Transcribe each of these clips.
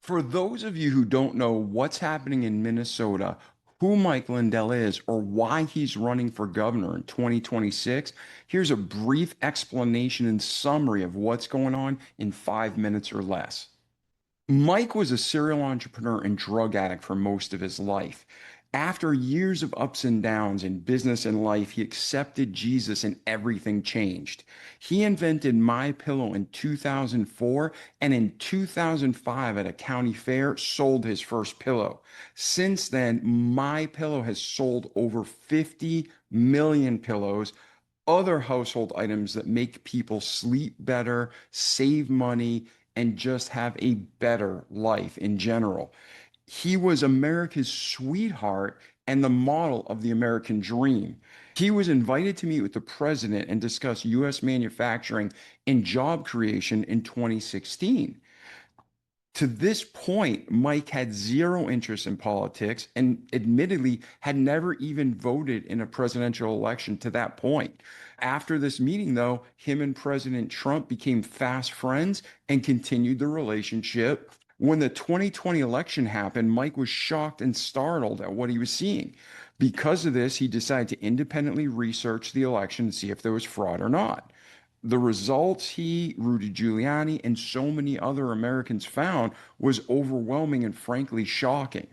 For those of you who don't know what's happening in Minnesota, who Mike Lindell is, or why he's running for governor in 2026, here's a brief explanation and summary of what's going on in 5 minutes or less. Mike was a serial entrepreneur and drug addict for most of his life. After years of ups and downs in business and life, he accepted Jesus and everything changed. He invented MyPillow in 2004 and in 2005 at a county fair sold his first pillow. Since then, MyPillow has sold over 50 million pillows, other household items that make people sleep better, save money, and just have a better life in general. He was America's sweetheart and the model of the American dream. He was invited to meet with the president and discuss U.S. manufacturing and job creation in 2016. To this point, Mike had zero interest in politics and admittedly had never even voted in a presidential election to that point. After this meeting, though, him and President Trump became fast friends and continued the relationship. When the 2020 election happened, Mike was shocked and startled at what he was seeing. Because of this, he decided to independently research the election and see if there was fraud or not. The results he, Rudy Giuliani, and so many other Americans found was overwhelming and frankly shocking.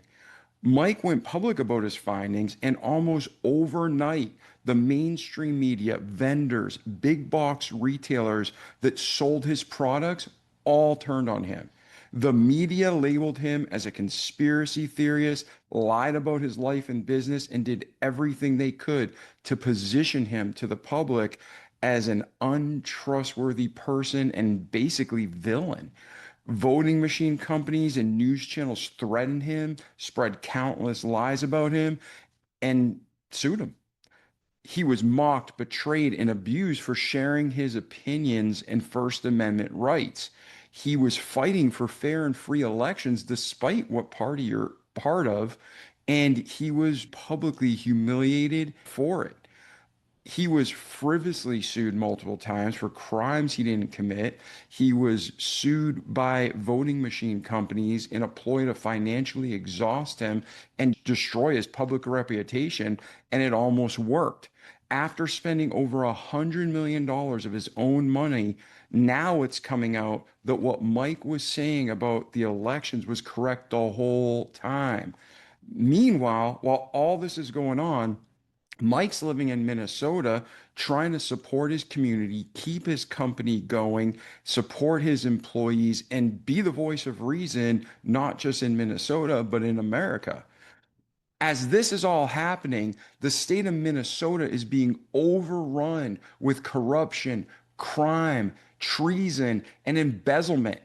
Mike went public about his findings, and almost overnight, the mainstream media, vendors, big box retailers that sold his products all turned on him. The media labeled him as a conspiracy theorist, lied about his life and business, and did everything they could to position him to the public as an untrustworthy person and basically villain. Voting machine companies and news channels threatened him, spread countless lies about him, and sued him. He was mocked, betrayed, and abused for sharing his opinions and First Amendment rights. He was fighting for fair and free elections despite what party you're part of, and he was publicly humiliated for it. He was frivolously sued multiple times for crimes he didn't commit. He was sued by voting machine companies in a ploy to financially exhaust him and destroy his public reputation, and it almost worked. After spending over $100 million of his own money, now it's coming out that what Mike was saying about the elections was correct the whole time. Meanwhile, while all this is going on, Mike's living in Minnesota, trying to support his community, keep his company going, support his employees, and be the voice of reason, not just in Minnesota, but in America. As this is all happening, the state of Minnesota is being overrun with corruption, crime, treason, and embezzlement.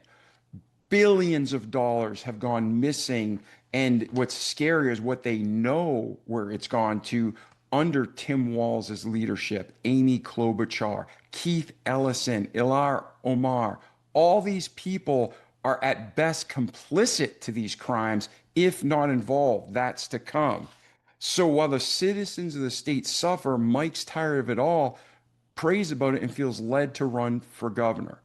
Billions of dollars have gone missing. And what's scary is what they know where it's gone to under Tim Walz's leadership, Amy Klobuchar, Keith Ellison, Ilar Omar. All these people are at best complicit to these crimes, if not involved. That's to come. So while the citizens of the state suffer, Mike's tired of it all, prays about it, and feels led to run for governor.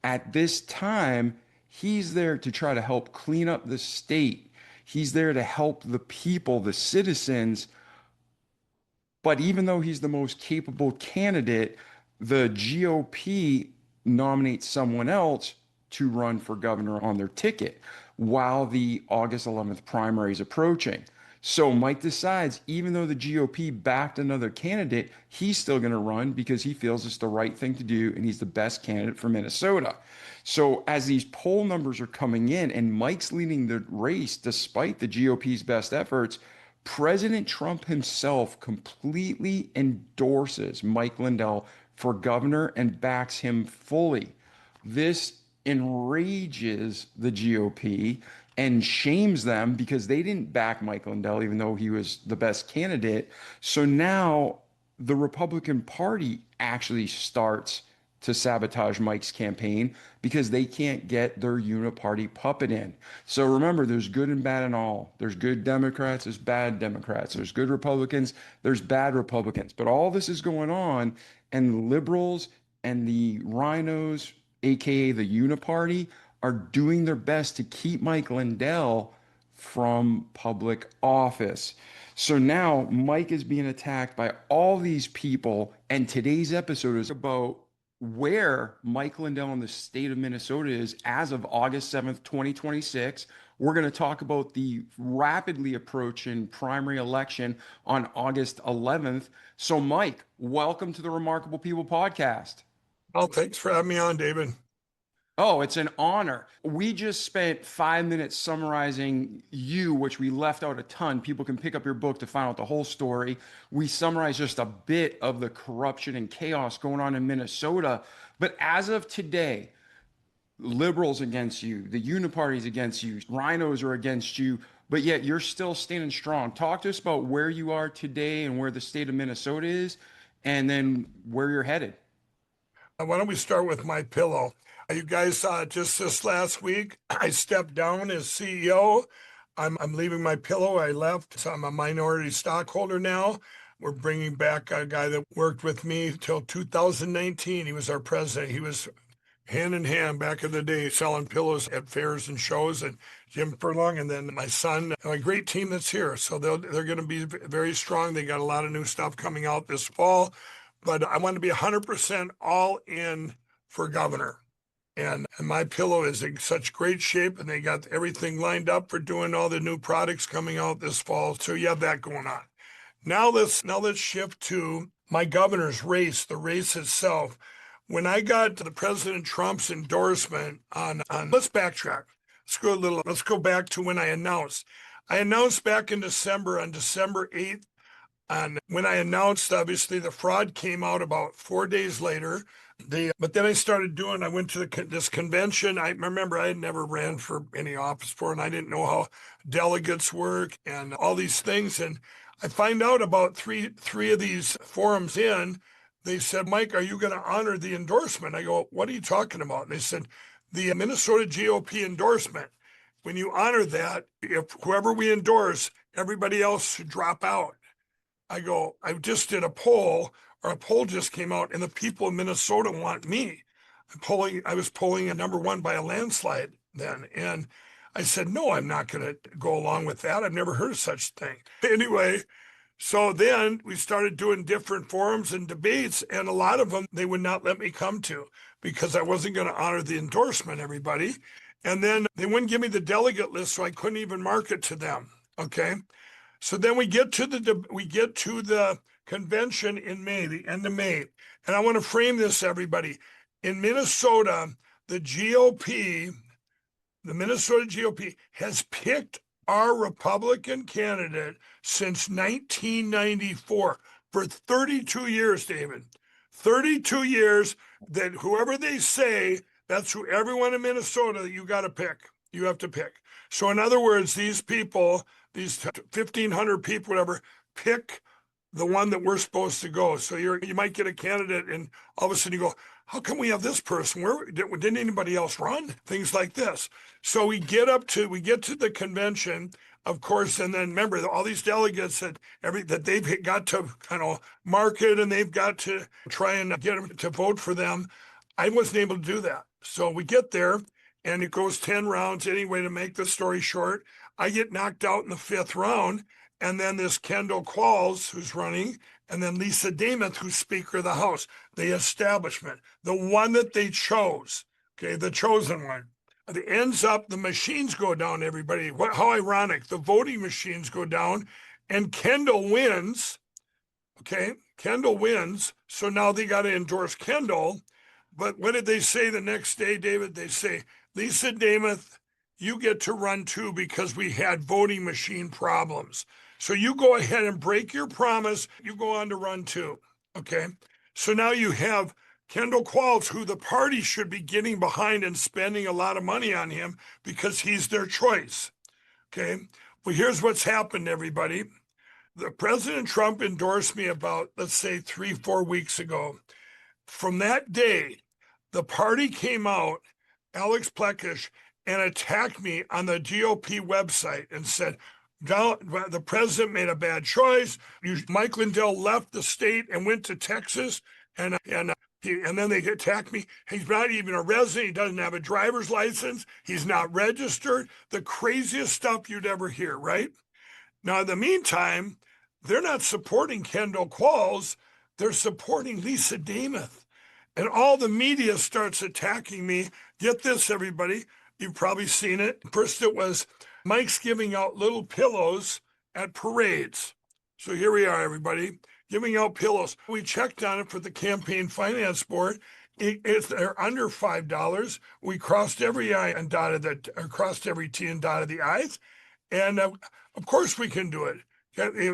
At this time, he's there to try to help clean up the state. He's there to help the people, the citizens. But even though he's the most capable candidate, the GOP nominates someone else to run for governor on their ticket while the August 11th primary is approaching. So Mike decides, even though the GOP backed another candidate, he's still going to run because he feels it's the right thing to do and he's the best candidate for Minnesota. So as these poll numbers are coming in and Mike's leading the race despite the GOP's best efforts, President Trump himself completely endorses Mike Lindell for governor and backs him fully. This enrages the GOP and shames them because they didn't back Mike Lindell, even though he was the best candidate. So now the Republican Party actually starts to sabotage Mike's campaign because they can't get their Uniparty puppet in. So remember, there's good and bad in all. There's good Democrats, there's bad Democrats, there's good Republicans, there's bad Republicans. But all this is going on, and liberals and the rhinos, aka the Uniparty, are doing their best to keep Mike Lindell from public office. So now Mike is being attacked by all these people, and today's episode is about where Mike Lindell in the state of Minnesota is as of August 7th, 2026. We're going to talk about the rapidly approaching primary election on August 11th. So, Mike, welcome to the Remarkable People podcast. Well, thanks for having me on, David. Oh, it's an honor. We just spent 5 minutes summarizing you, which we left out a ton. People can pick up your book to find out the whole story. We summarized just a bit of the corruption and chaos going on in Minnesota. But as of today, liberals against you, the Uniparty's against you, rhinos are against you, but yet you're still standing strong. Talk to us about where you are today and where the state of Minnesota is, and then where you're headed. Why don't we start with MyPillow? You guys saw just this last week, I stepped down as CEO. I'm leaving MyPillow. I left. So I'm a minority stockholder now. We're bringing back a guy that worked with me till 2019. He was our president. He was hand in hand back in the day selling pillows at fairs and shows, and Jim Furlong, and then my son, and a great team that's here. So they're going to be very strong. They got a lot of new stuff coming out this fall, but I want to be 100% all in for governor. And MyPillow is in such great shape, and they got everything lined up for doing all the new products coming out this fall. So you have that going on. Now let's shift to my governor's race, the race itself. When I got the President Trump's endorsement on let's backtrack. Let's go back to when I announced. I announced back in December, on December 8th. And when I announced, obviously the fraud came out about 4 days later. But then I went to this convention. I remember I had never ran for any office before, and I didn't know how delegates work and all these things. And I find out about three of these forums in. They said, Mike, are you going to honor the endorsement? I go, what are you talking about? And they said, the Minnesota GOP endorsement. When you honor that, if whoever we endorse, everybody else should drop out. I go, I just did a poll just came out, and the people of Minnesota want me. I was polling at number one by a landslide then. And I said, no, I'm not going to go along with that. I've never heard of such a thing. Anyway, so then we started doing different forums and debates, and a lot of them they would not let me come to because I wasn't going to honor the endorsement, everybody. And then they wouldn't give me the delegate list, so I couldn't even market to them. Okay. So then we get to the convention in May, the end of May. And I want to frame this, everybody. In Minnesota, the Minnesota GOP has picked our Republican candidate since 1994 for 32 years, David. 32 years that whoever they say, that's who everyone in Minnesota you got to pick. You have to pick. So in other words, these people, these 1,500 people, whatever, pick the one that we're supposed to go. So you might get a candidate, and all of a sudden you go, how come we have this person? Didn't anybody else run? Things like this. So we get to the convention, of course, and then remember all these delegates that they've got to kind of market, and they've got to try and get them to vote for them. I wasn't able to do that. So we get there, and it goes 10 rounds anyway. To make the story short, I get knocked out in the 5th round. And then this Kendall Walz, who's running, and then Lisa DeMuth, who's Speaker of the House, the establishment, the one that they chose, okay, the chosen one. It ends up, the machines go down, everybody. How ironic. The voting machines go down, and Kendall wins, okay? Kendall wins, so now they got to endorse Kendall. But what did they say the next day, David? They say, Lisa DeMuth, you get to run too because we had voting machine problems. So you go ahead and break your promise. You go on to run too. Okay. So now you have Kendall Walz, who the party should be getting behind and spending a lot of money on him because he's their choice. Okay. Well, here's what's happened, everybody. The President Trump endorsed me about, let's say, 3-4 weeks ago. From that day, the party came out, Alex Plekish, and attacked me on the GOP website and said, the president made a bad choice. Mike Lindell left the state and went to Texas and And then they attack me. He's not even a resident. He doesn't have a driver's license. He's not registered. The craziest stuff you'd ever hear, right? Now, in the meantime, they're not supporting Kendall Qualls. They're supporting Lisa DeMuth. And all the media starts attacking me. Get this, everybody. You've probably seen it. First, it was Mike's giving out little pillows at parades. So here we are, everybody, giving out pillows. We checked on it for the campaign finance board. They're under $5. We crossed every I and dotted that, or crossed every T and dotted the I's. And of course we can do it.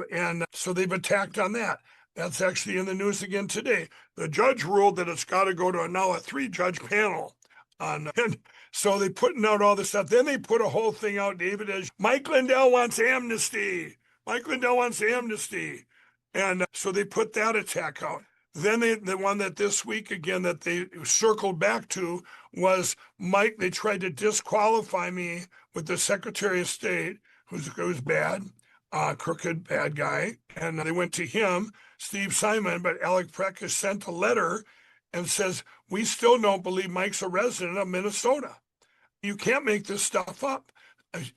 And so they've attacked on that. That's actually in the news again today. The judge ruled that it's got to go to now a 3-judge panel on. And so they putting out all this stuff. Then they put a whole thing out, David, as Mike Lindell wants amnesty. Mike Lindell wants amnesty. And so they put that attack out. Then the one that this week again that they circled back to was Mike. They tried to disqualify me with the Secretary of State, who's bad, crooked, bad guy. And they went to him, Steve Simon, but Alec Preck has sent a letter and says, we still don't believe Mike's a resident of Minnesota. You can't make this stuff up.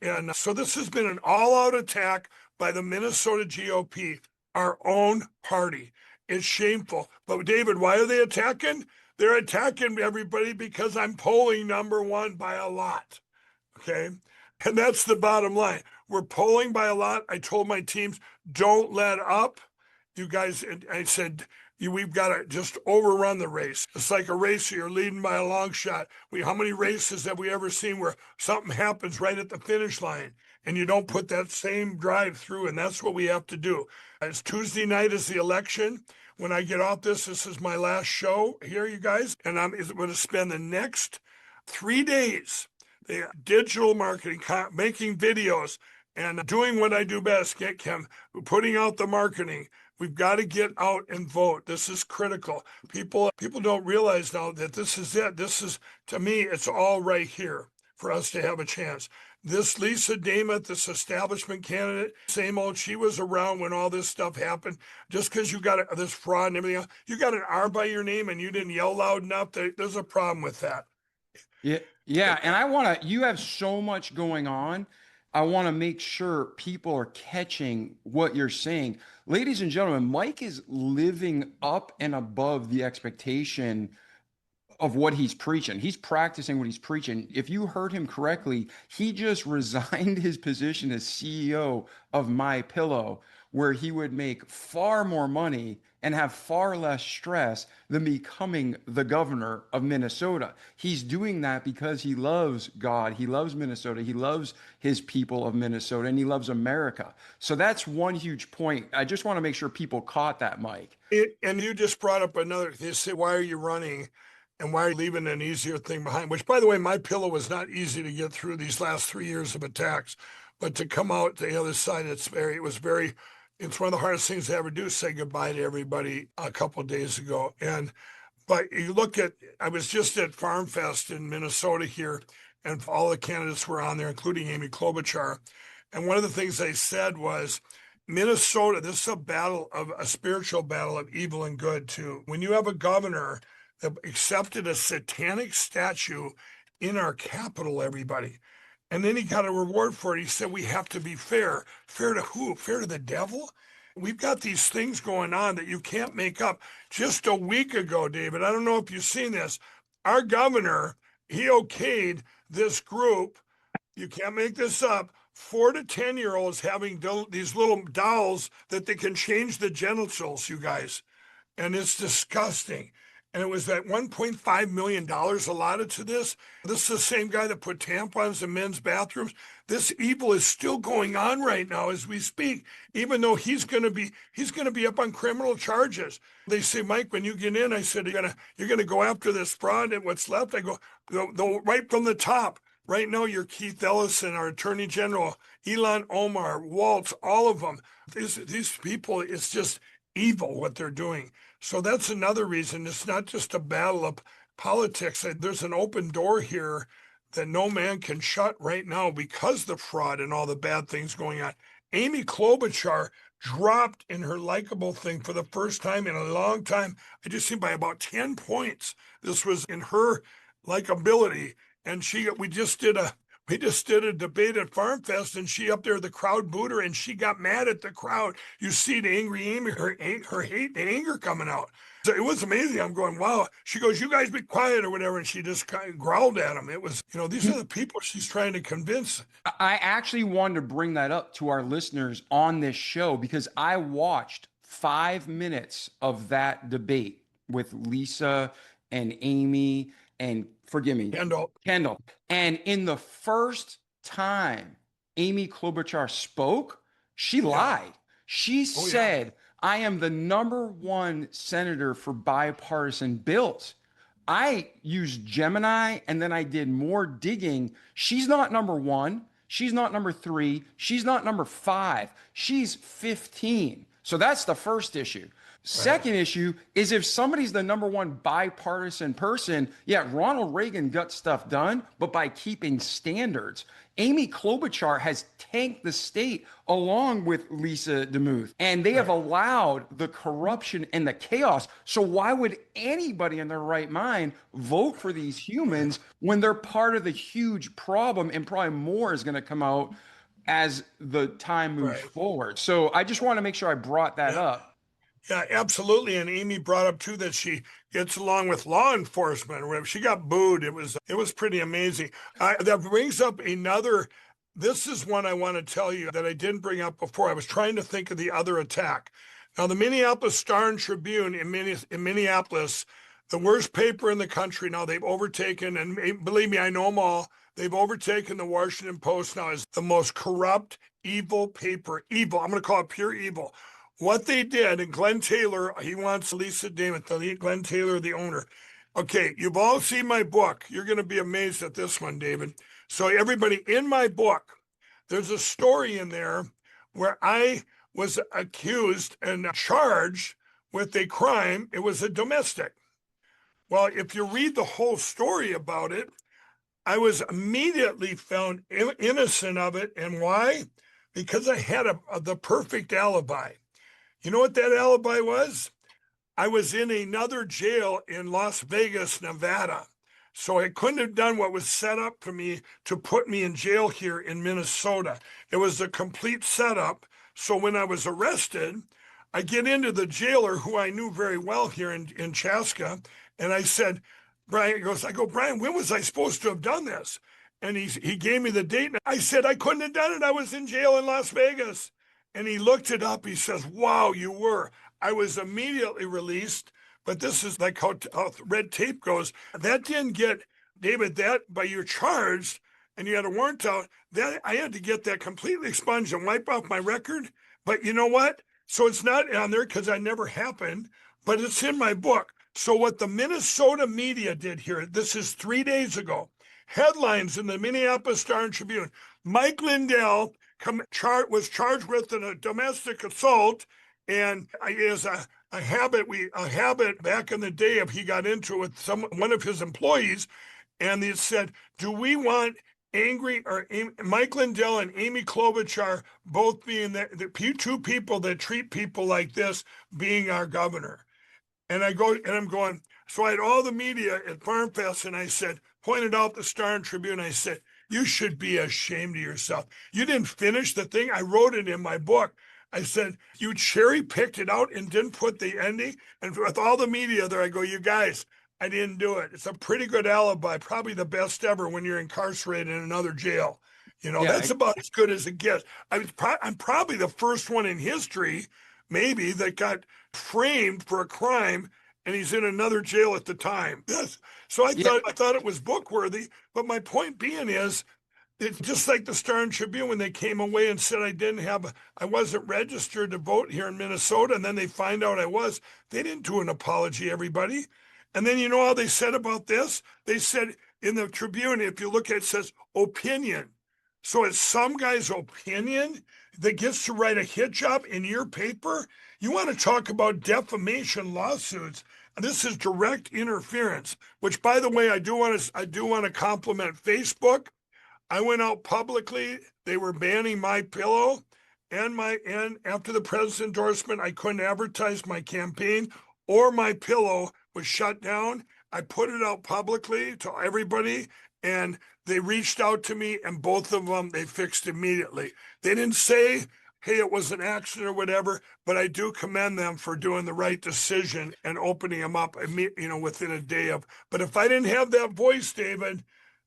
And so this has been an all-out attack by the Minnesota GOP, our own party. It's shameful. But David, why are they attacking? They're attacking everybody because I'm polling #1 by a lot. Okay? And that's the bottom line. We're polling by a lot. I told my teams, don't let up. You guys, I said, we've got to just overrun the race. It's like a race, you're leading by a long shot. How many races have we ever seen where something happens right at the finish line and you don't put that same drive through? And that's what we have to do. It's Tuesday night is the election. When I get off this is my last show here, you guys. And I'm going to spend the next 3 days digital marketing, making videos, and doing what I do best, putting out the marketing. We've got to get out and vote. This is critical. People don't realize now that this is it. This is, to me, it's all right here for us to have a chance. This Lisa DeMuth, this establishment candidate, same old, she was around when all this stuff happened. Just because you got this fraud and everything else, you got an R by your name and you didn't yell loud enough, there's a problem with that. Yeah. And you have so much going on. I want to make sure people are catching what you're saying. Ladies and gentlemen, Mike is living up and above the expectation of what he's preaching. He's practicing what he's preaching. If you heard him correctly, he just resigned his position as CEO of MyPillow, where he would make far more money and have far less stress than becoming the governor of Minnesota. He's doing that because he loves God, he loves Minnesota, he loves his people of Minnesota, and he loves America. So that's one huge point. I just want to make sure people caught that, Mike. And you just brought up another, they say, why are you running? And why are you leaving an easier thing behind? Which, by the way, MyPillow was not easy to get through these last 3 years of attacks. But to come out the other side, it's one of the hardest things to ever do, say goodbye to everybody a couple of days ago. But you look at, I was just at Farm Fest in Minnesota here, and all the candidates were on there, including Amy Klobuchar. And one of the things they said was, Minnesota, this is a spiritual battle of evil and good too. When you have a governor that accepted a satanic statue in our capital, everybody. And then he got a reward for it. He said, we have to be fair. Fair to who? Fair to the devil? We've got these things going on that you can't make up. Just a week ago, David, I don't know if you've seen this, our governor, he okayed this group, you can't make this up, 4 to 10-year-olds having these little dolls that they can change the genitals, you guys. And it's disgusting. And it was at $1.5 million allotted to this. This is the same guy that put tampons in men's bathrooms. This evil is still going on right now as we speak, even though he's going to be up on criminal charges. They say, Mike, when you get in, I said, you're gonna go after this fraud and what's left. I go, right from the top. Right now, you're Keith Ellison, our Attorney General, Ilhan Omar, Walz, all of them. These people, it's just evil what they're doing. So that's another reason. It's not just a battle of politics. There's an open door here that no man can shut right now because of the fraud and all the bad things going on. Amy Klobuchar dropped in her likable thing for the first time in a long time. I just seen by about 10 points. This was in her likability. And we just did a debate at Farm Fest, and she up there, the crowd booed her, and she got mad at the crowd. You see the angry Amy, her hate, the anger coming out. So it was amazing. I'm going, wow. She goes, you guys be quiet or whatever. And she just kind of growled at them. It was, these are the people she's trying to convince. I actually wanted to bring that up to our listeners on this show because I watched 5 minutes of that debate with Lisa and Amy and forgive me, Kendall. Kendall. And in the first time Amy Klobuchar spoke, she Yeah. lied. She Oh, yeah. said, I am the number one senator for bipartisan bills. I used Gemini and then I did more digging. She's not number one. She's not number three. She's not number five. She's 15. So that's the first issue. Right. Second issue is if somebody's the number one bipartisan person, yeah, Ronald Reagan got stuff done, but by keeping standards. Amy Klobuchar has tanked the state along with Lisa DeMuth, and they have allowed the corruption and the chaos. So why would anybody in their right mind vote for these humans when they're part of the huge problem, and probably more is going to come out as the time moves Right. forward. So I just want to make sure I brought that Yeah. up. Yeah, absolutely. And Amy brought up too that she gets along with law enforcement or whatever. She got booed. It was pretty amazing. That brings up another. This is one I want to tell you that I didn't bring up before. I was trying to think of the other attack. Now, the Minneapolis Star and Tribune in Minneapolis, the worst paper in the country. Now they've overtaken, and believe me, I know them all. They've overtaken the Washington Post now as the most corrupt, evil paper. Evil. I'm going to call it pure evil. What they did, and Glenn Taylor, he wants Lisa DeMuth, Glenn Taylor, the owner. Okay, you've all seen my book. You're going to be amazed at this one, David. So everybody, in my book, there's a story in there where I was accused and charged with a crime. It was a domestic. Well, if you read the whole story about it, I was immediately found innocent of it. And why? Because I had the perfect alibi. You know what that alibi was? I was in another jail in Las Vegas, Nevada. So I couldn't have done what was set up for me to put me in jail here in Minnesota. It was a complete setup. So when I was arrested, I get into the jailer who I knew very well here in Chaska. And I said, I go, Brian, when was I supposed to have done this? And he gave me the date. And I said, I couldn't have done it. I was in jail in Las Vegas. And he looked it up. He says, wow, you were. I was immediately released. But this is like how red tape goes. That didn't get, David, that by you're charged and you had a warrant out, that I had to get that completely expunged and wipe off my record. But you know what? So it's not on there because I never happened, but it's in my book. So what the Minnesota media did here, this is 3 days ago, headlines in the Minneapolis Star and Tribune, Mike Lindell was charged with a domestic assault, and is a habit back in the day if he got into it with one of his employees, and it said, do we want Mike Lindell and Amy Klobuchar both being the two people that treat people like this being our governor? And I'm going, so I had all the media at Farm Fest, and I said, pointed out the Star and Tribune, I said, you should be ashamed of yourself. You didn't finish the thing. I wrote it in my book. I said, you cherry picked it out and didn't put the ending. And with all the media there, I go, you guys, I didn't do it. It's a pretty good alibi, probably the best ever when you're incarcerated in another jail. That's about as good as it gets. I'm probably the first one in history, maybe, that got framed for a crime, and he's in another jail at the time. Yes. So I thought it was book worthy. But my point being is, it's just like the Star and Tribune when they came away and said I wasn't registered to vote here in Minnesota, and then they find out I was. They didn't do an apology, everybody. And then you know how they said about this? They said in the Tribune, if you look at it, it says opinion. So it's some guy's opinion that gets to write a hit job in your paper. You want to talk about defamation lawsuits? This is direct interference. Which, by the way, I do want to compliment Facebook. I went out publicly. They were banning MyPillow, and after the president's endorsement, I couldn't advertise my campaign or my pillow was shut down. I put it out publicly to everybody, and they reached out to me, and both of them they fixed immediately. They didn't say, hey, it was an accident or whatever, but I do commend them for doing the right decision and opening them up, within a day of. But if I didn't have that voice, David,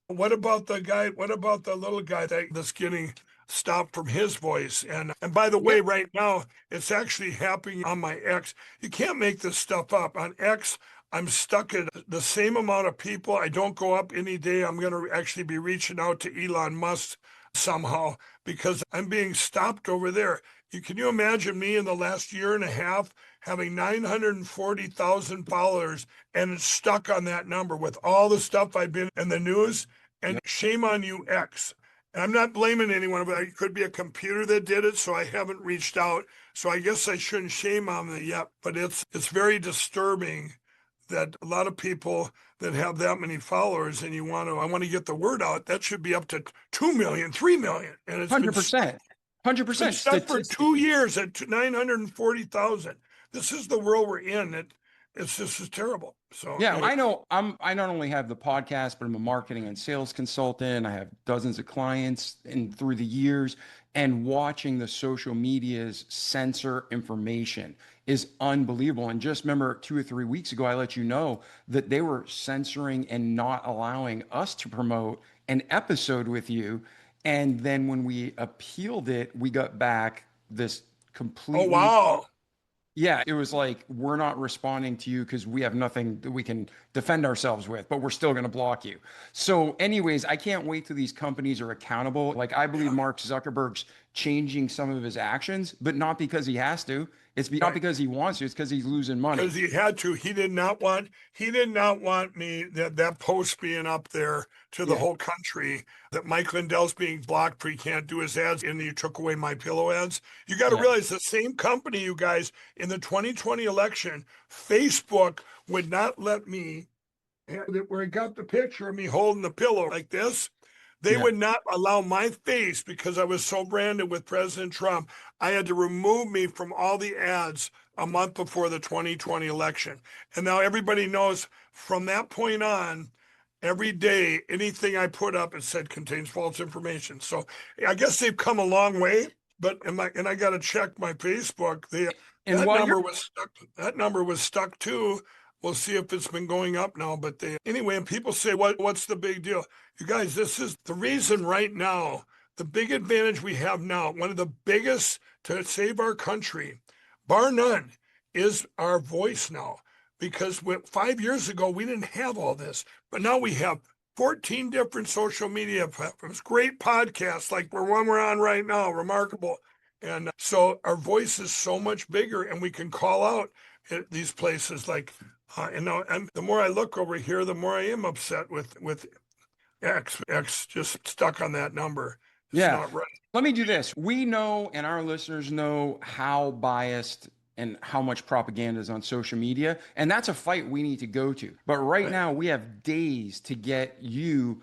what about the guy? What about the little guy that's getting stopped from his voice? And by the Yeah, way, right now it's actually happening on my X. You can't make this stuff up. On X, I'm stuck at the same amount of people. I don't go up any day. I'm going to actually be reaching out to Elon Musk somehow because I'm being stopped over there. Can you imagine me in the last year and a half having 940,000 followers and it's stuck on that number with all the stuff I've been in the news? And yeah, shame on you, X. And I'm not blaming anyone, but it could be a computer that did it, so I haven't reached out. So I guess I shouldn't shame on it yet. But it's very disturbing that a lot of people that have that many followers and I want to get the word out, that should be up to 2 million, 3 million. And it's been stuck, 100%. 100% stuck for 2 statistically. years at 940,000. This is the world we're in. This is terrible. So Yeah, anyway, I know. I not only have the podcast, but I'm a marketing and sales consultant. I have dozens of clients and through the years, and watching the social medias censor information is unbelievable. And just remember 2 or 3 weeks ago, I let you know that they were censoring and not allowing us to promote an episode with you. And then when we appealed it, we got back this oh, completely. wow. Yeah, it was like, we're not responding to you because we have nothing that we can defend ourselves with, but we're still going to block you. So, anyways, I can't wait till these companies are accountable. Like, I believe Yeah, Mark Zuckerberg's changing some of his actions, but not because he has to. Not right. because he wants to, it's because he's losing money. Because he had to. He did not want me that post being up there to the Yeah, whole country that Mike Lindell's being blocked for he can't do his ads and you took away my pillow ads. You got to yeah, realize the same company, you guys, in the 2020 election, Facebook would not let me where I got the picture of me holding the pillow like this. They yeah. would not allow my face because I was so branded with President Trump. I had to remove me from all the ads a month before the 2020 election. And now everybody knows from that point on, every day, anything I put up, it said contains false information. So I guess they've come a long way. But I got to check my Facebook. And That while you're number was stuck. That number was stuck too. We'll see if it's been going up now. But anyway, and people say, what's the big deal? You guys, this is the reason right now, the big advantage we have now, one of the biggest to save our country, bar none, is our voice now. Because 5 years ago, we didn't have all this, but now we have 14 different social media platforms, great podcasts like the one we're on right now, remarkable. And so our voice is so much bigger, and we can call out at these places like, and the more I look over here, the more I am upset with X just stuck on that number. It's Yeah. not right. Let me do this. We know, and our listeners know, how biased and how much propaganda is on social media. And that's a fight we need to go to. But right Right. now, we have days to get you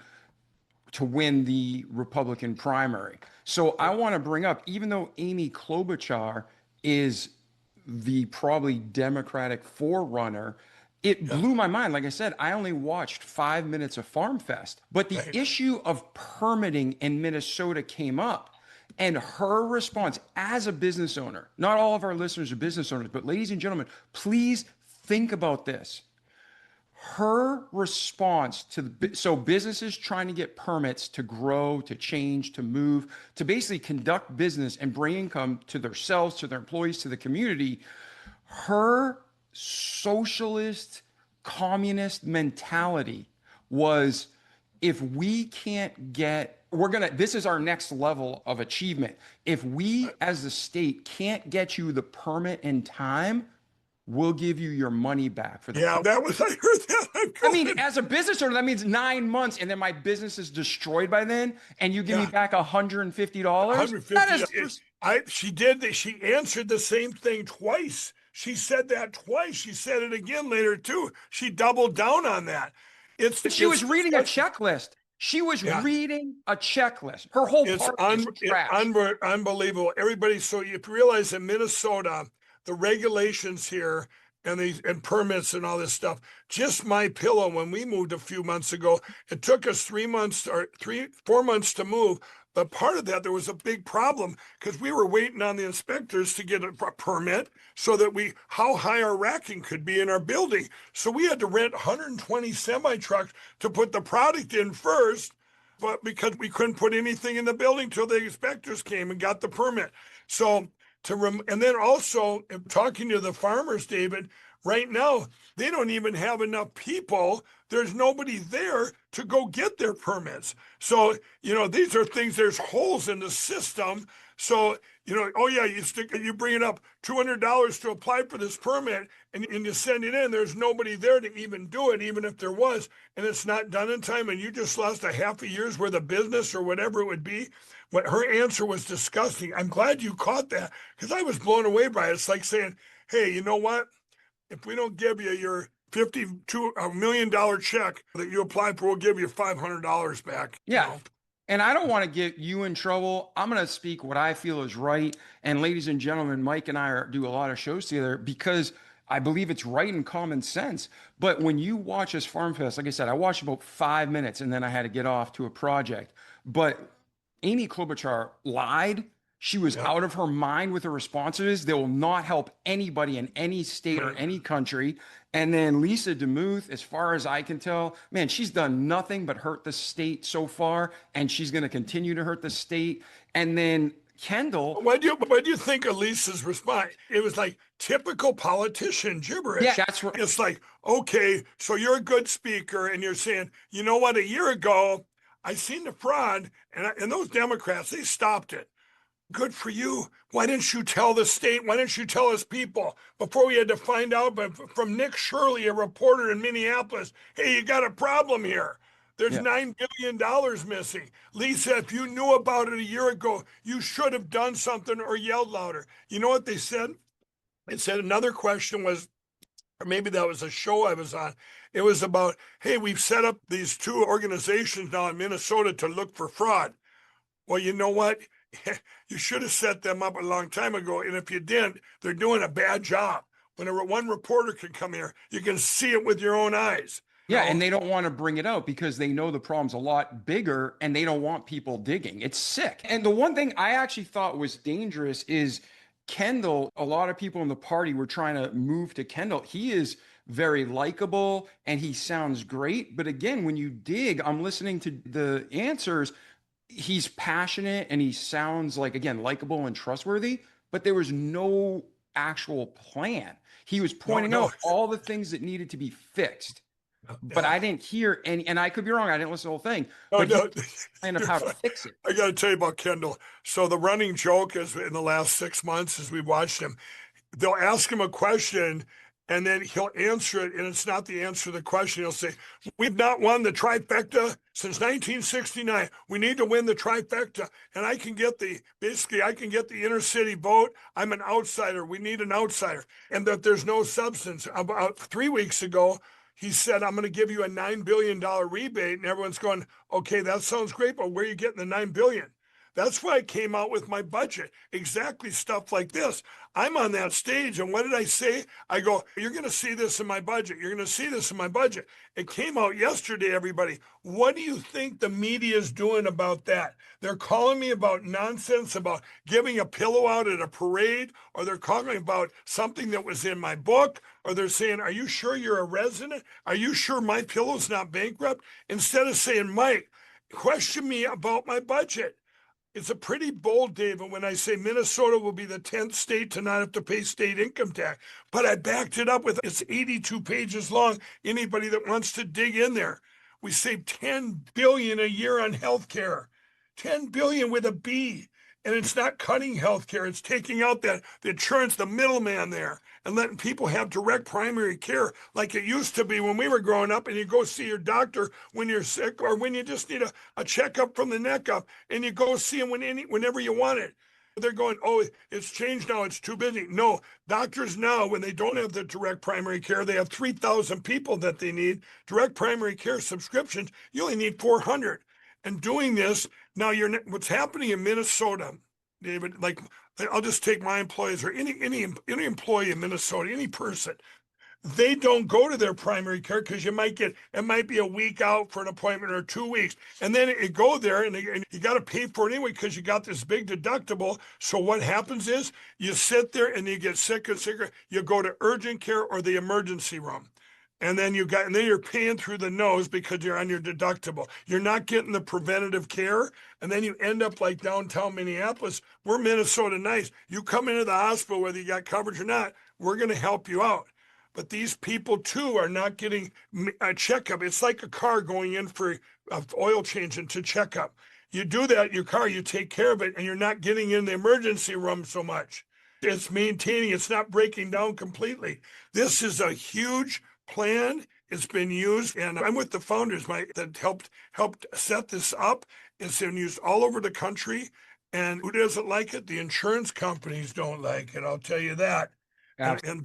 to win the Republican primary. So I want to bring up, even though Amy Klobuchar is the probably Democratic forerunner, it Yeah. blew my mind. Like I said, I only watched 5 minutes of Farm Fest, but the Right. issue of permitting in Minnesota came up. And her response as a business owner, not all of our listeners are business owners, but ladies and gentlemen, please think about this. Her response to so businesses trying to get permits to grow, to change, to move, to basically conduct business and bring income to themselves, to their employees, to the community, her socialist communist mentality was, if we can't get, this is our next level of achievement. If we as the state can't get you the permit in time, we'll give you your money back for the Yeah, permit. I heard that. I'm I mean, going, as a business owner, that means 9 months, and then my business is destroyed by then, and you give me yeah, back $150. That 150. is, She answered the same thing twice. She said that twice. She said it again later too. She doubled down on that. It's she was reading a disgusting. checklist. She was Yeah. reading a checklist. Her whole It's party is trash. unbelievable. Everybody, so you realize in Minnesota, the regulations here and permits and all this stuff, just my pillow, when we moved a few months ago, it took us 3 months or 4 months to move. But part of that, there was a big problem because we were waiting on the inspectors to get a permit so that how high our racking could be in our building. So we had to rent 120 semi trucks to put the product in first, but because we couldn't put anything in the building till the inspectors came and got the permit. So and then also talking to the farmers, David, right now they don't even have enough people. There's nobody there to go get their permits. So, these are things, there's holes in the system. So, oh yeah, you bring it up $200 to apply for this permit and you send it in. There's nobody there to even do it, even if there was, and it's not done in time. And you just lost a half a year's worth of business or whatever it would be. What her answer was disgusting. I'm glad you caught that because I was blown away by it. It's like saying, hey, you know what? If we don't give you your $52 million check that you applied for, we'll give you $500 back. Yeah. And I don't want to get you in trouble. I'm going to speak what I feel is right. And ladies and gentlemen, Mike and I do a lot of shows together because I believe it's right and common sense. But when you watch this Farm Fest, like I said, I watched about 5 minutes and then I had to get off to a project. But Amy Klobuchar lied. She was out of her mind with her responses. They will not help anybody in any state or any country. And then Lisa DeMuth, as far as I can tell, man, she's done nothing but hurt the state so far, and she's going to continue to hurt the state. And then Kendall. What do you think of Lisa's response? It was like typical politician gibberish. Yeah, that's right. It's like, okay, so you're a good speaker, and you're saying, you know what? A year ago, I seen the fraud, and those Democrats, they stopped it. Good for you. Why didn't you tell the state? Why didn't you tell us people before we had to find out from Nick Shirley, a reporter in Minneapolis? Hey, you got a problem here. There's $9 billion missing. Lisa, if you knew about it a year ago, you should have done something or yelled louder. You know what they said? They said another question was, or maybe that was a show I was on. It was about, hey, we've set up these two organizations now in Minnesota to look for fraud. Well, you know what? You should have set them up a long time ago. And if you didn't, they're doing a bad job. When one reporter can come here, you can see it with your own eyes. Yeah, and they don't want to bring it out because they know the problem's a lot bigger and they don't want people digging. It's sick. And the one thing I actually thought was dangerous is Kendall. A lot of people in the party were trying to move to Kendall. He is very likable and he sounds great. But again, when you dig, I'm listening to the answers. He's passionate and he sounds like, again, likable and trustworthy, but there was no actual plan. He was pointing out all the things that needed to be fixed. But I didn't hear any, and I could be wrong. I didn't listen to the whole thing. But plan of how to fix it. I got to tell you about Kendall. So the running joke is in the last 6 months as we watched him, they'll ask him a question and then he'll answer it, and it's not the answer to the question. He'll say, we've not won the trifecta since 1969. We need to win the trifecta. And I can get the inner city vote. I'm an outsider. We need an outsider. And that there's no substance. About 3 weeks ago, he said, I'm going to give you a $9 billion rebate. And everyone's going, okay, that sounds great, but where are you getting the $9 billion? That's why I came out with my budget. Exactly stuff like this. I'm on that stage, and what did I say? I go, you're going to see this in my budget. You're going to see this in my budget. It came out yesterday, everybody. What do you think the media is doing about that? They're calling me about nonsense, about giving a pillow out at a parade, or they're calling about something that was in my book, or they're saying, are you sure you're a resident? Are you sure MyPillow's not bankrupt? Instead of saying, Mike, question me about my budget. It's a pretty bold, David, when I say Minnesota will be the 10th state to not have to pay state income tax. But I backed it up with, it's 82 pages long. Anybody that wants to dig in there. We save $10 billion a year on healthcare. $10 billion with a B. And it's not cutting healthcare. It's taking out the insurance, the middleman there, and letting people have direct primary care like it used to be when we were growing up, and you go see your doctor when you're sick or when you just need a checkup from the neck up, and you go see him whenever you want it. They're going, oh, it's changed now. It's too busy. No, doctors now, when they don't have the direct primary care, they have 3,000 people that they need. Direct primary care subscriptions, you only need 400. and doing this. Now what's happening in Minnesota, David, like I'll just take my employees or any employee in Minnesota, any person. They don't go to their primary care because it might be a week out for an appointment or 2 weeks. And then you go there and you got to pay for it anyway because you got this big deductible. So what happens is you sit there and you get sicker and sicker. You go to urgent care or the emergency room. And then you're paying through the nose because you're on your deductible. You're not getting the preventative care. And then you end up like downtown Minneapolis. We're Minnesota nice. You come into the hospital, whether you got coverage or not, we're going to help you out. But these people too are not getting a checkup. It's like a car going in for oil change and to checkup. You do that, your car, you take care of it, and you're not getting in the emergency room so much. It's maintaining, it's not breaking down completely. This is a huge plan. It's been used, and I'm with the founders that helped set this up. It's been used all over the country. And who doesn't like it? The insurance companies don't like it, I'll tell you that. And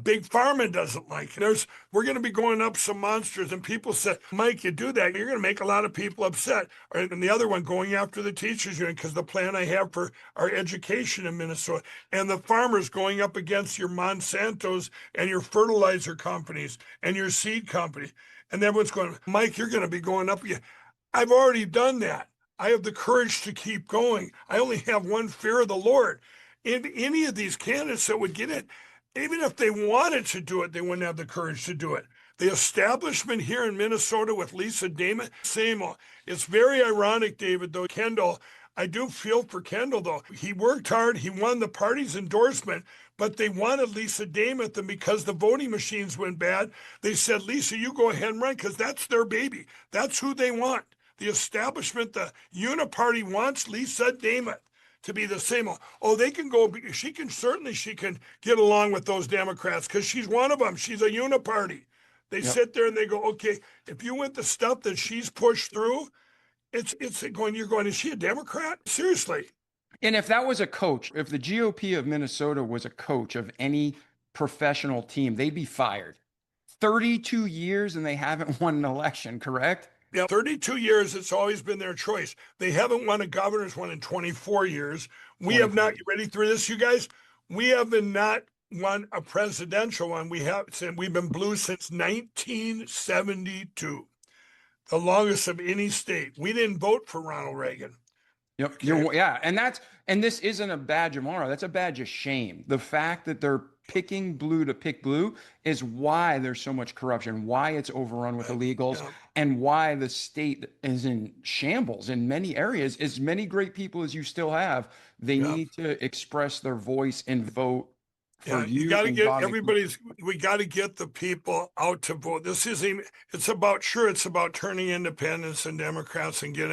Big Pharma doesn't like it. We're going to be going up some monsters, and people say, Mike, you do that, you're going to make a lot of people upset. And the other one, going after the teachers union, because the plan I have for our education in Minnesota, and the farmers going up against your Monsantos and your fertilizer companies and your seed companies. And everyone's going, Mike, you're going to be going up again. I've already done that. I have the courage to keep going. I only have one fear of the Lord. In any of these candidates that would get it, even if they wanted to do it, they wouldn't have the courage to do it. The establishment here in Minnesota with Lisa DeMuth, same. It's very ironic, David, though. Kendall, I do feel for Kendall, though. He worked hard. He won the party's endorsement, but they wanted Lisa DeMuth, and because the voting machines went bad, they said, Lisa, you go ahead and run, because that's their baby. That's who they want. The establishment, the Uniparty wants Lisa DeMuth to be the same. Oh, they can go, she can get along with those Democrats because she's one of them. She's a Uniparty. They sit there and they go, okay, if you went the stuff that she's pushed through, you're going, is she a Democrat? Seriously. And if that was a coach, if the GOP of Minnesota was a coach of any professional team, they'd be fired. 32 years and they haven't won an election, correct? Yeah, 32 years, it's always been their choice. They haven't won a governor's one in 24 years. We have not, you ready for this, you guys? We have not won a presidential one. We've been blue since 1972, the longest of any state. We didn't vote for Ronald Reagan. Yep. Okay. And this isn't a badge of honor. That's a badge of shame. The fact that they're picking blue to pick blue is why there's so much corruption, why it's overrun with illegals, and why the state is in shambles in many areas. As many great people as you still have, they need to express their voice and vote for you. You got to get we got to get the people out to vote. It's about turning independents and Democrats and get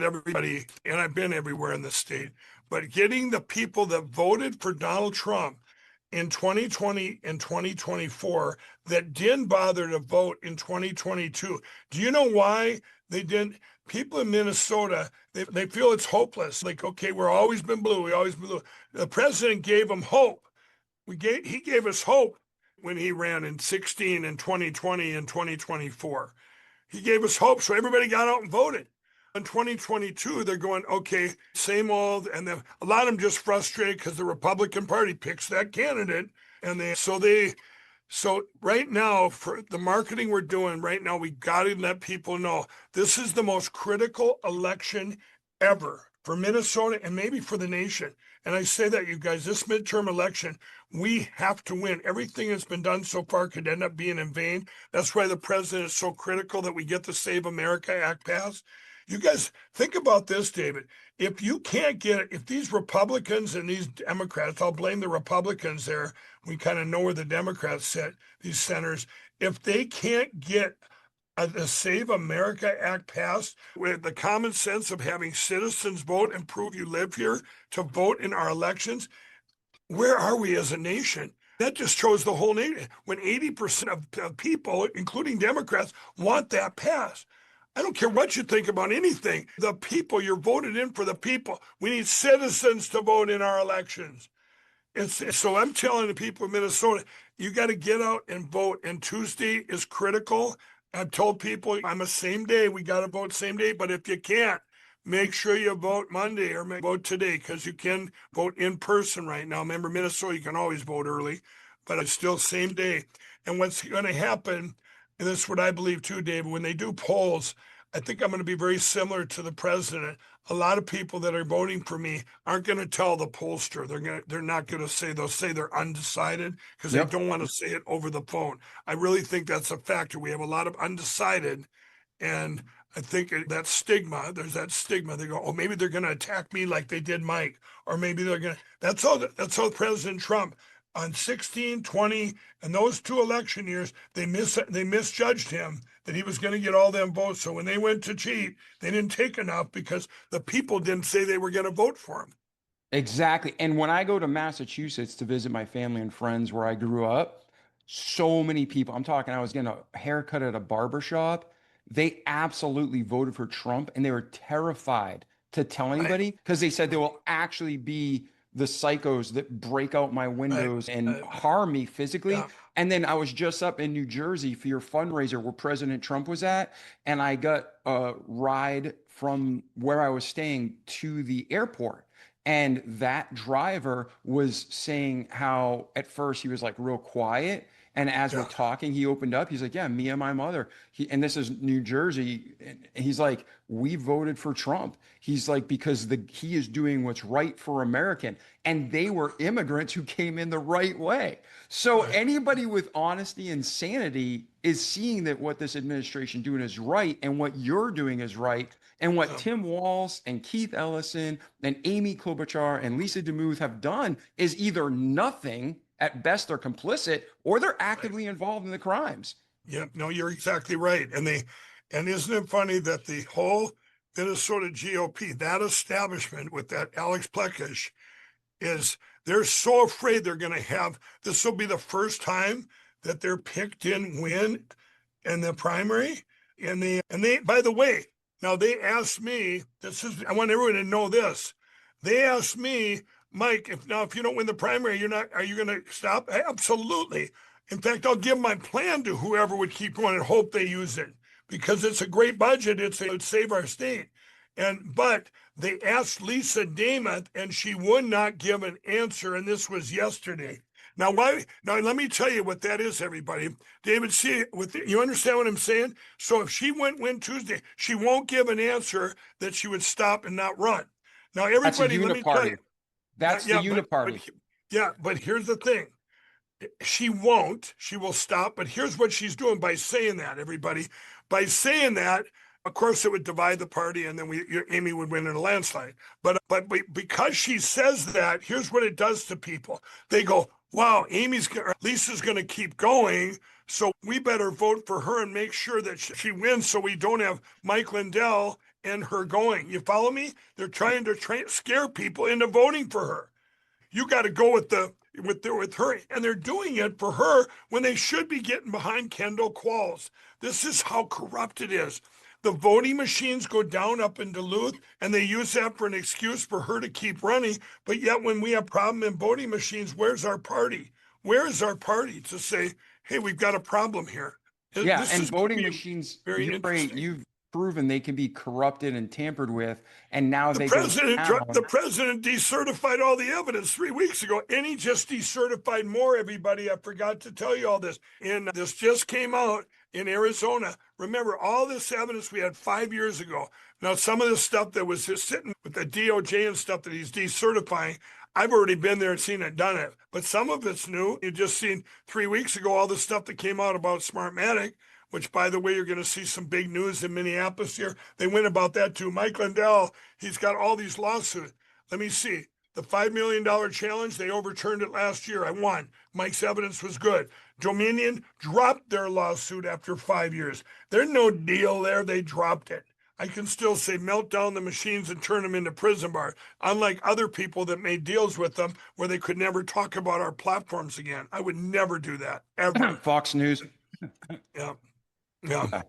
everybody, and I've been everywhere in the state, but getting the people that voted for Donald Trump in 2020 and 2024 that didn't bother to vote in 2022. Do you know why they didn't? People in Minnesota, they feel it's hopeless. Like, okay, we've always been blue. The president gave them hope. He gave us hope when he ran in 16 and 2020 and 2024. He gave us hope. So everybody got out and voted. In 2022, they're going, okay, same old. And then a lot of them just frustrated because the Republican Party picks that candidate. And so right now, for the marketing we're doing right now, we got to let people know this is the most critical election ever for Minnesota and maybe for the nation. And I say that, you guys, this midterm election, we have to win. Everything that's been done so far could end up being in vain. That's why the president is so critical that we get the Save America Act passed. You guys think about this, David. If these Republicans and these Democrats, I'll blame the Republicans there. We kind of know where the Democrats sit, these senators. If they can't get the Save America Act passed with the common sense of having citizens vote and prove you live here to vote in our elections, where are we as a nation? That just shows the whole nation. When 80% of people, including Democrats, want that passed. I don't care what you think about anything. The people, you're voted in for the people. We need citizens to vote in our elections. So I'm telling the people of Minnesota, you got to get out and vote. And Tuesday is critical. I've told people I'm a same day. We got to vote same day. But if you can't, make sure you vote Monday or vote today because you can vote in person right now. Remember, Minnesota, you can always vote early, but it's still same day. And what's going to happen, and this is what I believe too, David, when they do polls, I think I'm going to be very similar to the president. A lot of people that are voting for me aren't going to tell the pollster. They're not going to say, they'll say they're undecided because they Yep. don't want to say it over the phone. I really think that's a factor. We have a lot of undecided, and I think that stigma, there's that stigma. They go, oh, maybe they're going to attack me like they did Mike, or maybe they're going to, that's how President Trump on 16, 20, and those 2 election years, they misjudged him that he was going to get all them votes. So when they went to cheat, they didn't take enough because the people didn't say they were going to vote for him. Exactly. And when I go to Massachusetts to visit my family and friends where I grew up, so many people, I'm talking, I was getting a haircut at a barber shop. They absolutely voted for Trump and they were terrified to tell Right, anybody because they said there will actually be the psychos that break out my right, windows and right. harm me physically. Yeah, And then I was just up in New Jersey for your fundraiser where President Trump was at, and I got a ride from where I was staying to the airport. And that driver was saying how at first he was like real quiet. And as we're yeah, talking, he opened up. He's like, yeah, me and my mother. And this is New Jersey. And he's like, we voted for Trump. He's like, because he is doing what's right for American. And they were immigrants who came in the right way. So right. anybody with honesty and sanity is seeing that what this administration doing is right and what you're doing is right. And what Yeah, Tim Walz and Keith Ellison and Amy Klobuchar and Lisa DeMuth have done is either nothing, at best they're complicit, or they're right. actively involved in the crimes. Yeah, no, you're exactly right. And isn't it funny that the whole Minnesota GOP, that establishment with that Alex Plekish, is they're so afraid they're going to have this will be the first time that their pick didn't win in the primary. And they by the way, now they asked me, this is I want everyone to know this. They asked me, Mike, if you don't win the primary, are you going to stop? Absolutely. In fact, I'll give my plan to whoever would keep going and hope they use it because it's a great budget. It would save our state. But they asked Lisa DeMuth and she would not give an answer. And this was yesterday. Now, why? Now, let me tell you what that is, everybody. David, see, you understand what I'm saying? So if she win Tuesday, she won't give an answer that she would stop and not run. Now, That's a everybody, let me tell you. uniparty. That's the Yeah, uniparty. but here's the thing. She won't. She will stop. But here's what she's doing by saying that, everybody. By saying that, of course, it would divide the party, and then Amy would win in a landslide. But because she says that, here's what it does to people. They go, "Wow, Lisa's going to keep going, so we better vote for her and make sure that she wins, so we don't have Mike Lindell and her going." You follow me? They're trying to scare people into voting for her. You got to go with her, and they're doing it for her when they should be getting behind Kendall Qualls. This is how corrupt it is. The voting machines go down up in Duluth, and they use that for an excuse for her to keep running. But yet, when we have problem in voting machines, where's our party? Where is our party to say, "Hey, we've got a problem here"? Yeah, This and is going to voting be machines, very interesting. you've proven they can be corrupted and tampered with, and now The they go president, the down. president decertified all the evidence 3 weeks ago, and he just decertified more. Everybody, I forgot to tell you all this. And this just came out in Arizona. Remember, all this evidence we had 5 years ago. Now, some of the stuff that was just sitting with the DOJ and stuff that he's decertifying, I've already been there and seen it, done it. But some of it's new. You just seen 3 weeks ago all the stuff that came out about Smartmatic, which, by the way, you're going to see some big news in Minneapolis here. They went about that too. Mike Lindell, he's got all these lawsuits. Let me see. The $5 million challenge, they overturned it last year. I won. Mike's evidence was good. Dominion dropped their lawsuit after 5 years. There's no deal there. They dropped it. I can still say melt down the machines and turn them into prison bars, unlike other people that made deals with them where they could never talk about our platforms again. I would never do that, ever. Fox News. Yeah. Yeah. Yeah.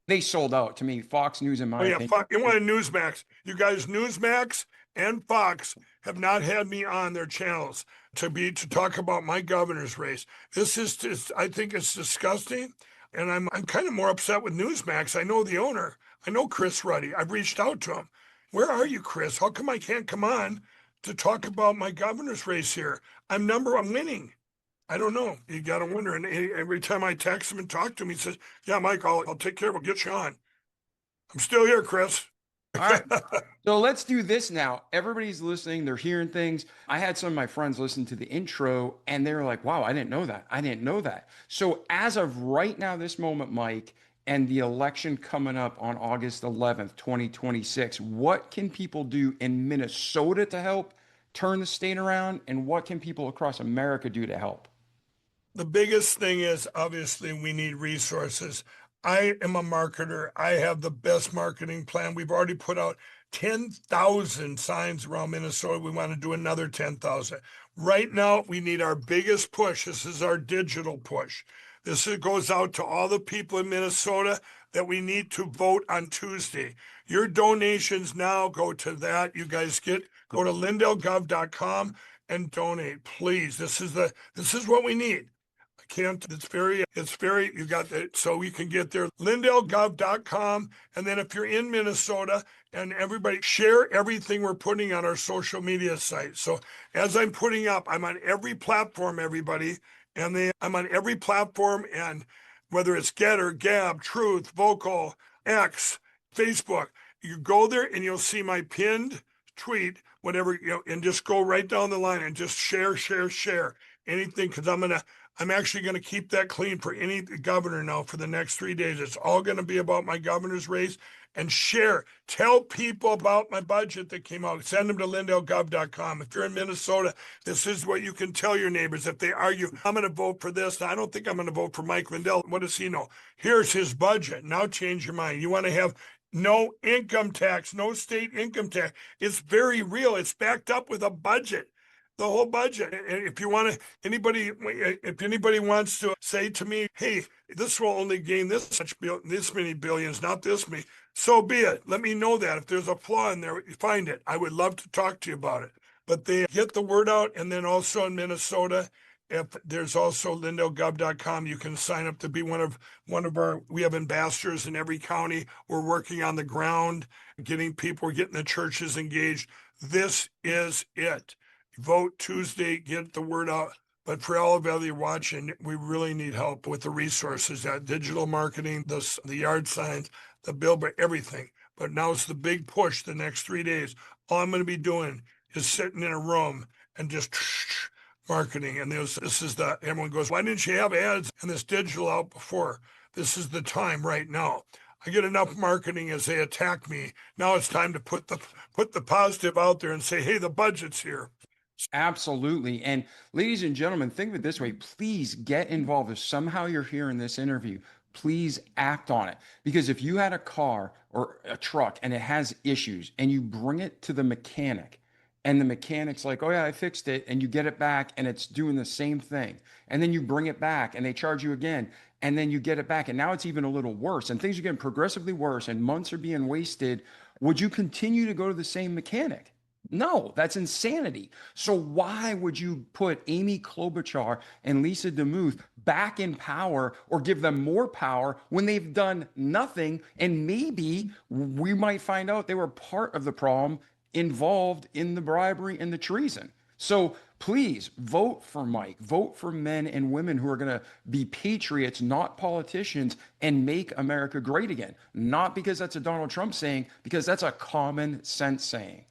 They sold out to me. Fox News, in Oh my yeah, opinion. You wanted Newsmax. You guys, Newsmax and Fox have not had me on their channels to talk about my governor's race. This is just, I think it's disgusting. And I'm kind of more upset with Newsmax. I know the owner. I know Chris Ruddy. I've reached out to him. Where are you, Chris? How come I can't come on to talk about my governor's race here? I'm winning. I don't know. You got to wonder. And every time I text him and talk to him, he says, "Yeah, Mike, I'll take care of it. We'll get you on." I'm still here, Chris. All right. So let's do this now. Everybody's listening, they're hearing things. I had some of my friends listen to the intro and they're like, wow, I didn't know that. I didn't know that. So, as of right now, this moment, Mike, and the election coming up on August 11th, 2026, what can people do in Minnesota to help turn the state around? And what can people across America do to help? The biggest thing is obviously we need resources. I am a marketer. I have the best marketing plan. We've already put out 10,000 signs around Minnesota. We want to do another 10,000. Right now, we need our biggest push. This is our digital push. Goes out to all the people in Minnesota that we need to vote on Tuesday. Your donations now go to that. You guys go to lindellgov.com and donate, please. This is what we need. Can't, you got that. So you can get there, lindellgov.com. And then if you're in Minnesota, and everybody share everything we're putting on our social media site. So as I'm putting up, I'm on every platform, everybody. And then I'm on every platform, and whether it's Getter, Gab, Truth, Vocal, X, Facebook, you go there and you'll see my pinned tweet, whatever, and just go right down the line and just share anything. Because I'm actually going to keep that clean for any governor now for the next 3 days. It's all going to be about my governor's race. And share. Tell people about my budget that came out. Send them to lindellgov.com. If you're in Minnesota, this is what you can tell your neighbors. If they argue, I'm going to vote for this. Now, I don't think I'm going to vote for Mike Lindell. What does he know? Here's his budget. Now change your mind. You want to have no income tax, no state income tax. It's very real. It's backed up with a budget. The whole budget. And if if anybody wants to say to me, hey, this will only gain this many billions, not this many, so be it. Let me know that. If there's a flaw in there, find it. I would love to talk to you about it. But they get the word out. And then also in Minnesota, if there's also lindellgov.com, you can sign up to be one of we have ambassadors in every county. We're working on the ground, getting the churches engaged. This is it. Vote Tuesday, get the word out. But for all of you watching, we really need help with the resources, that digital marketing, the yard signs, the billboard, everything. But now it's the big push the next 3 days. All I'm going to be doing is sitting in a room and just marketing. And everyone goes, why didn't you have ads and this digital out before? This is the time right now. I get enough marketing as they attack me. Now it's time to put the positive out there and say, hey, the budget's here. Absolutely. And ladies and gentlemen, think of it this way. Please get involved. If somehow you're hearing this interview, please act on it. Because if you had a car or a truck and it has issues and you bring it to the mechanic and the mechanic's like, oh yeah, I fixed it, and you get it back and it's doing the same thing. And then you bring it back and they charge you again. And then you get it back and now it's even a little worse and things are getting progressively worse and months are being wasted. Would you continue to go to the same mechanic? No, that's insanity. So why would you put Amy Klobuchar and Lisa DeMuth back in power or give them more power when they've done nothing? And maybe we might find out they were part of the problem, involved in the bribery and the treason. So please vote for Mike. Vote for men and women who are going to be patriots, not politicians, and make America great again. Not because that's a Donald Trump saying, because that's a common sense saying.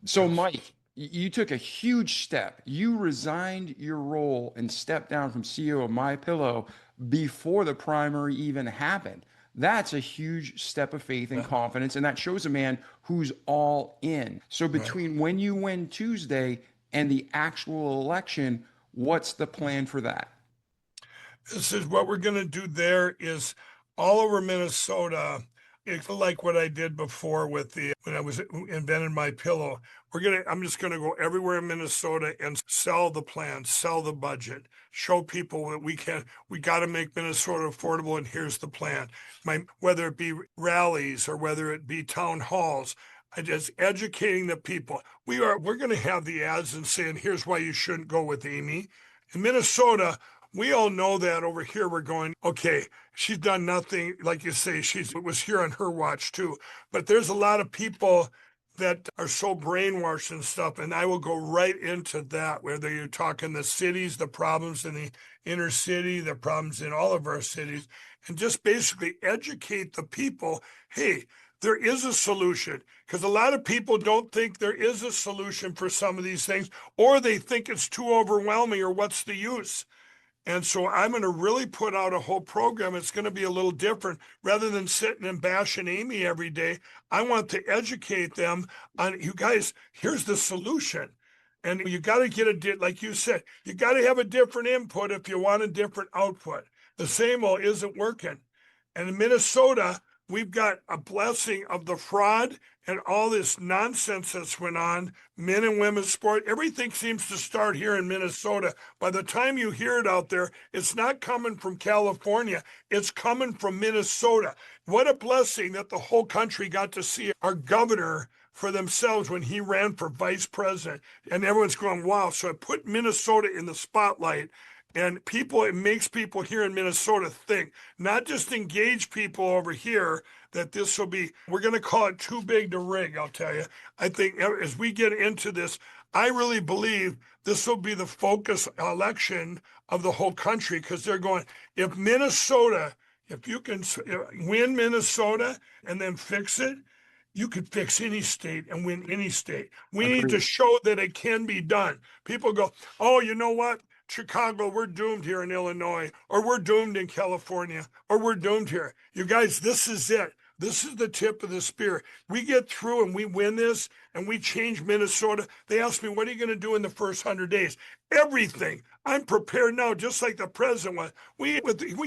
So, Mike, you took a huge step. You resigned your role and stepped down from CEO of MyPillow before the primary even happened. That's a huge step of faith and confidence, and that shows a man who's all in. So, between when you win Tuesday and the actual election, what's the plan for that? This is what we're going to do. There is all over Minnesota. It's like what I did before when I was invented MyPillow. I'm just gonna go everywhere in Minnesota and sell the plan, sell the budget, show people that we got to make Minnesota affordable, and here's the plan. Whether it be rallies or whether it be town halls, I just educating the people. We're gonna have the ads and saying, here's why you shouldn't go with Amy. In Minnesota, we all know that over here we're going, okay, she's done nothing. Like you say, it was here on her watch too. But there's a lot of people that are so brainwashed and stuff. And I will go right into that, whether you're talking the cities, the problems in the inner city, the problems in all of our cities, and just basically educate the people. Hey, there is a solution, because a lot of people don't think there is a solution for some of these things, or they think it's too overwhelming, or what's the use? And so I'm going to really put out a whole program. It's going to be a little different. Rather than sitting and bashing Amy every day, I want to educate them on, you guys, here's the solution. And you got to get like you said, you got to have a different input if you want a different output. The same old isn't working. And in Minnesota, we've got a blessing of the fraud and all this nonsense that's went on, men and women's sport. Everything seems to start here in Minnesota. By the time you hear it out there, it's not coming from California. It's coming from Minnesota. What a blessing that the whole country got to see our governor for themselves when he ran for vice president. And everyone's going, wow. So it put Minnesota in the spotlight. And it makes people here in Minnesota think, not just engage people over here, that this will be, we're going to call it too big to rig, I'll tell you. I think as we get into this, I really believe this will be the focus election of the whole country, because they're going, if you can win Minnesota and then fix it, you could fix any state and win any state. We need to show that it can be done. People go, oh, you know what? Chicago, we're doomed here in Illinois, or we're doomed in California, or we're doomed here. You guys, this is it. This is the tip of the spear. We get through and we win this and we change Minnesota. They asked me, what are you going to do in the first 100 days? Everything. I'm prepared now, just like the president was. We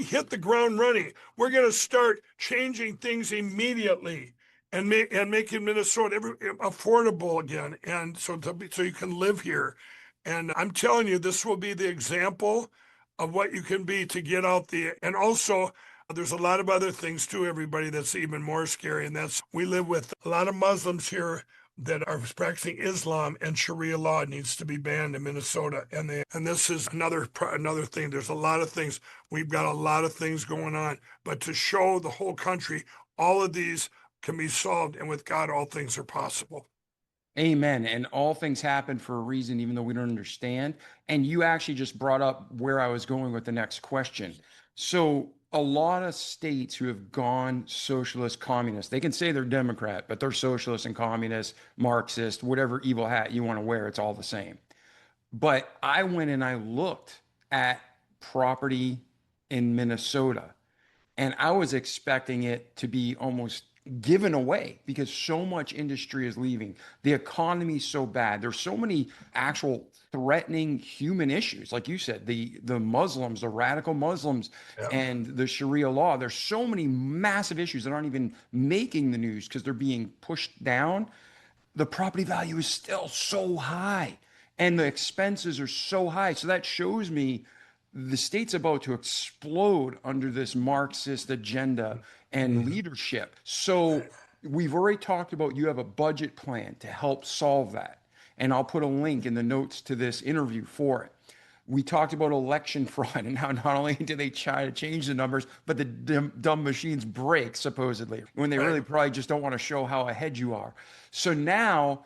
hit the ground running. We're going to start changing things immediately and making Minnesota affordable again. And so you can live here. And I'm telling you, this will be the example of what you can be to get out and also there's a lot of other things too, everybody, that's even more scary. And that's, we live with a lot of Muslims here that are practicing Islam, and Sharia law needs to be banned in Minnesota. And this is another thing. There's a lot of things. We've got a lot of things going on, but to show the whole country, all of these can be solved. And with God, all things are possible. Amen. And all things happen for a reason, even though we don't understand. And you actually just brought up where I was going with the next question. So a lot of states who have gone socialist, communist, they can say they're Democrat, but they're socialist and communist, Marxist, whatever evil hat you want to wear, it's all the same. But I went and I looked at property in Minnesota, and I was expecting it to be almost given away because so much industry is leaving. The economy is so bad. There's so many actual threatening human issues. Like you said, the Muslims, the radical Muslims, Yeah. and the Sharia law. There's so many massive issues that aren't even making the news because they're being pushed down. The property value is still so high and the expenses are so high. So that shows me the state's about to explode under this Marxist agenda and leadership. So we've already talked about, you have a budget plan to help solve that. And I'll put a link in the notes to this interview for it. We talked about election fraud and how not only do they try to change the numbers, but the dumb machines break supposedly when they really probably just don't want to show how ahead you are. So now,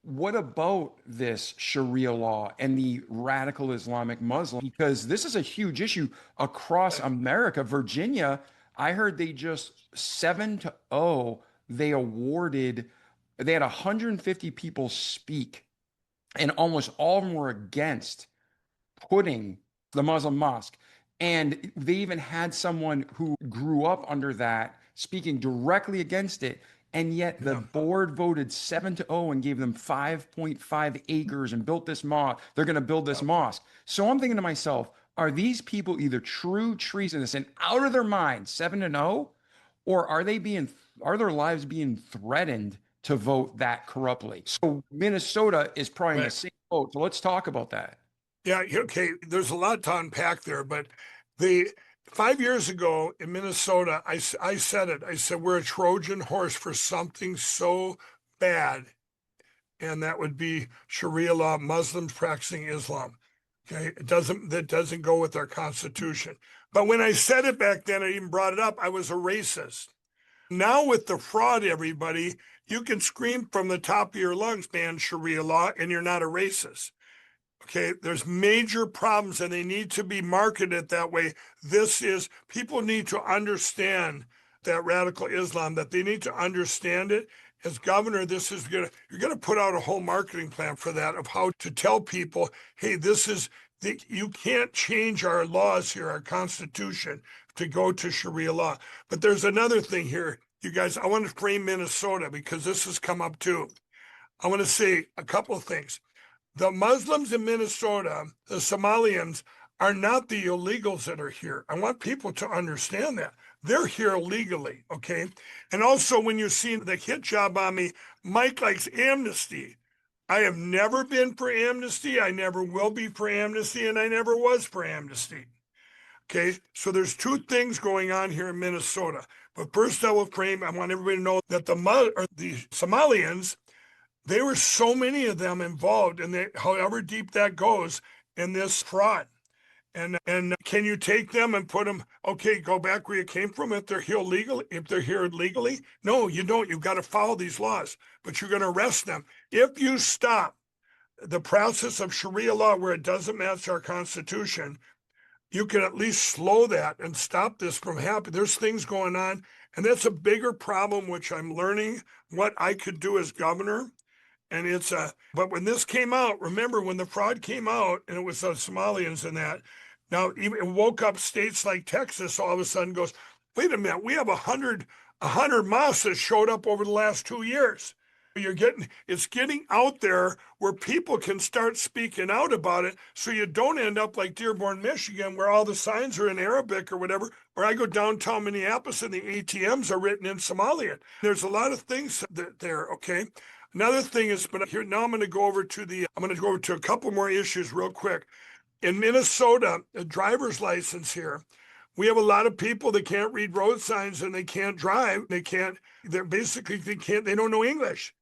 what about this Sharia law and the radical Islamic Muslim? Because this is a huge issue across America. Virginia, I heard they just 7-0, they had 150 people speak, and almost all of them were against putting the Muslim mosque. And they even had someone who grew up under that speaking directly against it. And yet the board voted 7-0 and gave them 5.5 acres and built this mosque. They're going to build this mosque. So I'm thinking to myself, are these people either true treasonous and out of their minds, 7-0, or are their lives being threatened to vote that corruptly? So Minnesota is probably in the same boat. So let's talk about that. Yeah, okay. There's a lot to unpack there, but 5 years ago in Minnesota, I said it. I said, we're a Trojan horse for something so bad, and that would be Sharia law, Muslims practicing Islam. Okay, that doesn't go with our Constitution. But when I said it back then, I even brought it up, I was a racist. Now with the fraud, everybody, you can scream from the top of your lungs, ban Sharia law, and you're not a racist. Okay, there's major problems and they need to be marketed that way. People need to understand that radical Islam, that they need to understand it. As governor, you're gonna put out a whole marketing plan for that, of how to tell people, hey, you can't change our laws here, our Constitution, to go to Sharia law. But there's another thing here, you guys. I want to frame Minnesota because this has come up too. I want to say a couple of things. The Muslims in Minnesota, the Somalians, are not the illegals that are here. I want people to understand that. They're here illegally, okay? And also, when you see the hit job on me, Mike likes amnesty. I have never been for amnesty. I never will be for amnesty, and I never was for amnesty. Okay, so there's two things going on here in Minnesota. But first, I want everybody to know that the Somalians, there were so many of them involved, and however deep that goes in this fraud. And can you take them and put them, okay, go back where you came from if they're here illegally? No, you don't. You've got to follow these laws, but you're going to arrest them. If you stop the process of Sharia law where it doesn't match our Constitution, you can at least slow that and stop this from happening. There's things going on, and that's a bigger problem, which I'm learning what I could do as governor. And but when this came out, remember when the fraud came out and it was the Somalians and that, now even it woke up states like Texas all of a sudden goes, wait a minute, we have 100 mosques that showed up over the last 2 years. It's getting out there where people can start speaking out about it, so you don't end up like Dearborn, Michigan, where all the signs are in Arabic or whatever, or I go downtown Minneapolis and the ATMs are written in Somalian. There's a lot of things there, okay? Another thing is, but here now I'm going to go over to a couple more issues real quick. In Minnesota, a driver's license here, we have a lot of people that can't read road signs and they can't drive. They don't know English.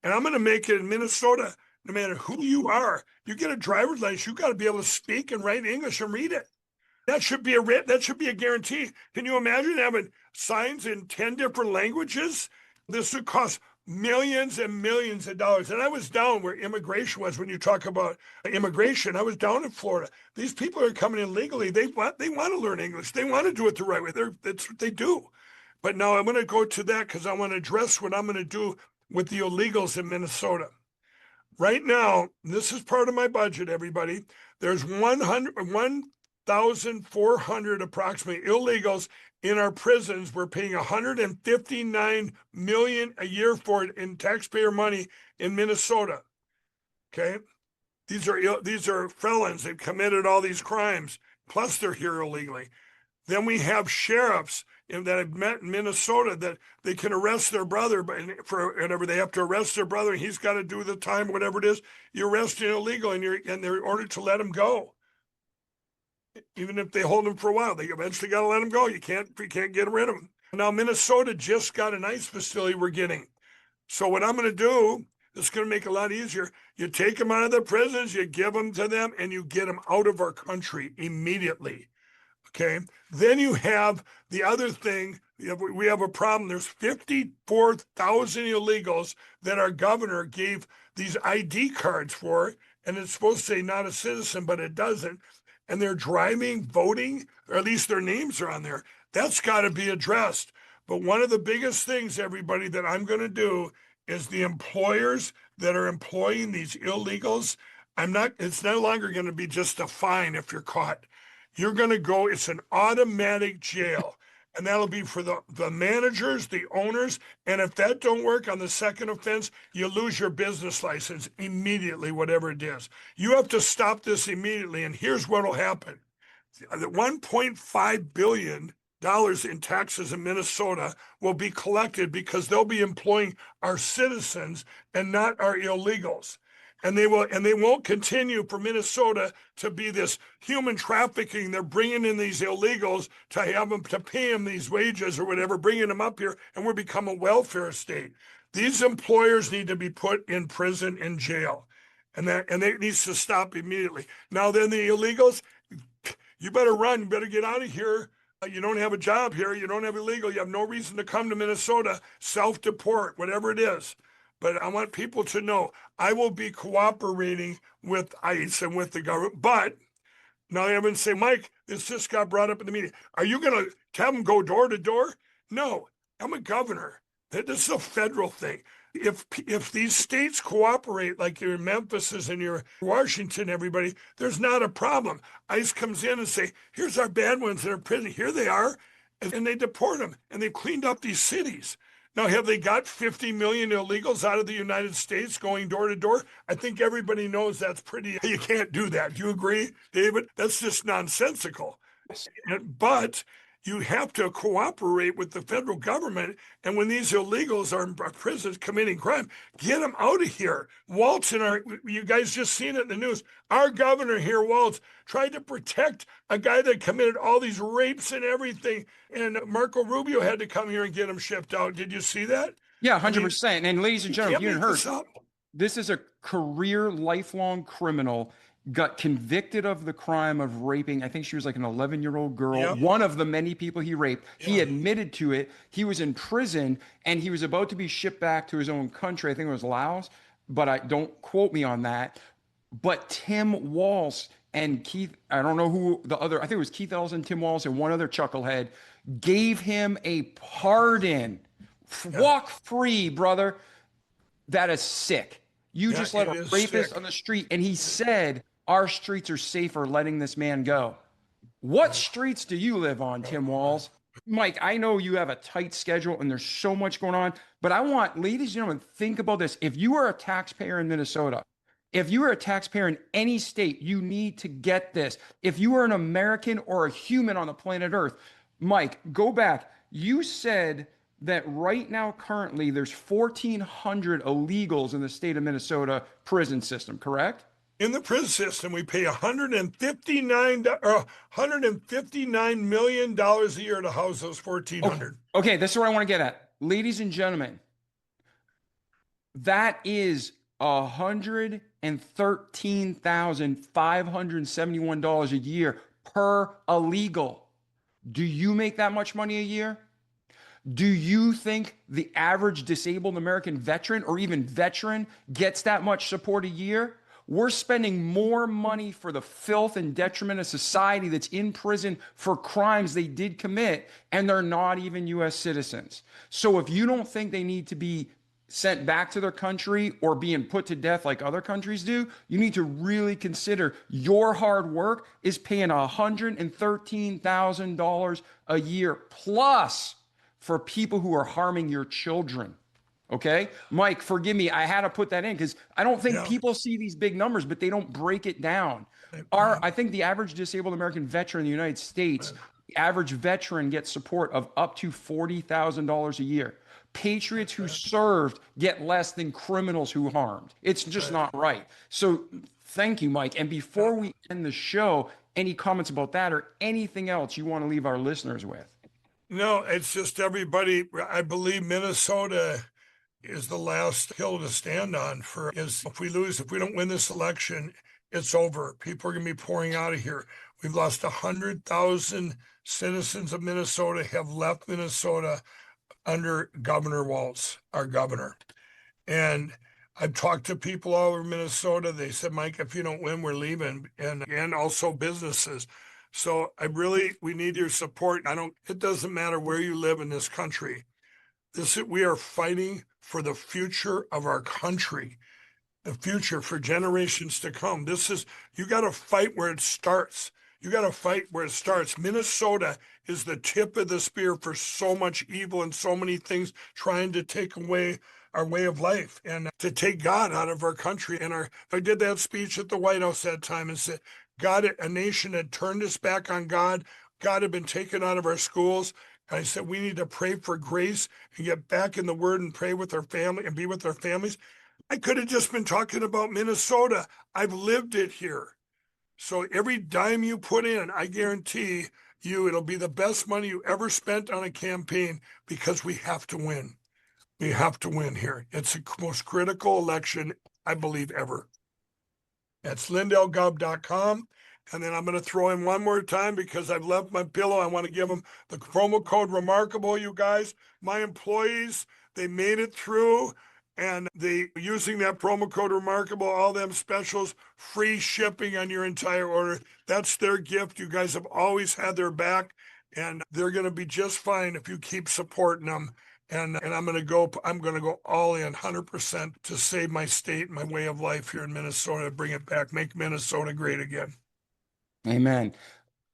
And I'm going to make it in Minnesota, no matter who you are, you get a driver's license, you got to be able to speak and write English and read it. That should be a guarantee. Can you imagine having signs in 10 different languages? This would cost millions and millions of dollars. And I was down where immigration was. When you talk about immigration, I was down in Florida. These people are coming in legally. They want to learn English. They want to do it the right way. That's what they do. But now I'm going to go to that because I want to address what I'm going to do with the illegals in Minnesota. Right now, this is part of my budget, everybody. There's 1,400 approximately illegals in our prisons. We're paying $159 million a year for it in taxpayer money in Minnesota. Okay, these are felons. They've committed all these crimes, plus they're here illegally. Then we have sheriffs that I've met in Minnesota that they can arrest their brother, but for whatever they have to arrest their brother, and he's got to do the time, whatever it is. You arrest him illegal, and they're ordered to let him go. Even if they hold him for a while, they eventually got to let him go. You can't get rid of him. Now, Minnesota just got an ICE facility we're getting. So what I'm going to do, it's going to make it a lot easier. You take them out of the prisons, you give them to them, and you get them out of our country immediately. Okay. Then you have the other thing. We have a problem. There's 54,000 illegals that our governor gave these ID cards for, and it's supposed to say not a citizen, but it doesn't. And they're driving, voting, or at least their names are on there. That's got to be addressed. But one of the biggest things, everybody, that I'm going to do is the employers that are employing these illegals. It's no longer going to be just a fine if you're caught. You're going to go, it's an automatic jail. And that'll be for the managers, the owners. And if that don't work on the second offense, you lose your business license immediately, whatever it is. You have to stop this immediately. And here's what will happen. The $1.5 billion in taxes in Minnesota will be collected because they'll be employing our citizens and not our illegals. And they won't continue for Minnesota to be this human trafficking. They're bringing in these illegals to have them to pay them these wages or whatever, bringing them up here, and we'll become a welfare state. These employers need to be put in prison and jail. and that needs to stop immediately. Now then, the illegals, you better run. You better get out of here. You don't have a job here. You don't have illegal. You have no reason to come to Minnesota. Self-deport, whatever it is. But I want people to know I will be cooperating with ICE and with the government. But now everyone's saying, Mike, this just got brought up in the media. Are you going to have them go door to door? No, I'm a governor. This is a federal thing. If these states cooperate like your Memphis and your Washington, everybody, there's not a problem. ICE comes in and say, here's our bad ones that are in prison. Here they are. And they deport them. And they've cleaned up these cities. Now, have they got 50 million illegals out of the United States going door to door? I think everybody knows that's you can't do that. Do you agree, David? That's just nonsensical. But you have to cooperate with the federal government. And when these illegals are in prisons committing crime, get them out of here. Walz you guys just seen it in the news. Our governor here, Walz, tried to protect a guy that committed all these rapes and everything. And Marco Rubio had to come here and get him shipped out. Did you see that? Yeah, 100%. And ladies and gentlemen, you heard this is a career lifelong criminal, got convicted of the crime of raping. I think she was like an 11-year-old girl, one of the many people he raped. He admitted to it. He was in prison and he was about to be shipped back to his own country. I think it was Laos, but I don't quote me on that. But Tim Walz and Keith, I don't know who the other, I think it was Keith Ellis and Tim Walz and one other chucklehead, gave him a pardon. Walk free, brother. That is sick. You just let a rapist on the street, and he said, our streets are safer letting this man go. What streets do you live on, Tim Walz? Mike, I know you have a tight schedule and there's so much going on, but I want, ladies and gentlemen, think about this. If you are a taxpayer in Minnesota, if you are a taxpayer in any state, you need to get this. If you are an American or a human on the planet Earth, Mike, go back. You said that right now, currently, there's 1,400 illegals in the state of Minnesota prison system, correct? In the prison system, we pay $159 million a year to house those 1,400. Okay, this is what I want to get at. Ladies and gentlemen, that is $113,571 a year per illegal. Do you make that much money a year? Do you think the average disabled American veteran or even veteran gets that much support a year? We're spending more money for the filth and detriment of society that's in prison for crimes they did commit, and they're not even U.S. citizens. So if you don't think they need to be sent back to their country or being put to death like other countries do, you need to really consider your hard work is paying $113,000 a year plus for people who are harming your children. Okay, Mike, forgive me. I had to put that in because I don't think people see these big numbers, but they don't break it down. I think the average disabled American veteran in the United States, the average veteran gets support of up to $40,000 a year. Patriots who served get less than criminals who harmed. It's just not right. So thank you, Mike. And before we end the show, any comments about that or anything else you want to leave our listeners with? No, it's just everybody. I believe Minnesota is the last hill to stand on if we don't win this election, it's over. People are going to be pouring out of here. We've lost 100,000 citizens of Minnesota have left Minnesota under Governor Walz, our governor. And I've talked to people all over Minnesota. They said, Mike, if you don't win, we're leaving, and also businesses. So we need your support. It doesn't matter where you live in this country. We are fighting for the future of our country, the future for generations to come. You got to fight where it starts. Minnesota is the tip of the spear for so much evil and so many things trying to take away our way of life and to take God out of our country. I did that speech at the White House that time and said, a nation had turned its back on God. God had been taken out of our schools. And I said, we need to pray for grace and get back in the word and pray with our family and be with our families. I could have just been talking about Minnesota. I've lived it here. So every dime you put in, I guarantee you it'll be the best money you ever spent on a campaign because we have to win. We have to win here. It's the most critical election, I believe, ever. That's lindellgov.com. And then I'm going to throw in one more time because I've left my pillow. I want to give them the promo code Remarkable, you guys. My employees, they made it through, and they using that promo code Remarkable, all them specials, free shipping on your entire order. That's their gift. You guys have always had their back, and they're going to be just fine if you keep supporting them. And I'm going to go all in 100% to save my state, my way of life here in Minnesota, bring it back, make Minnesota great again. Amen.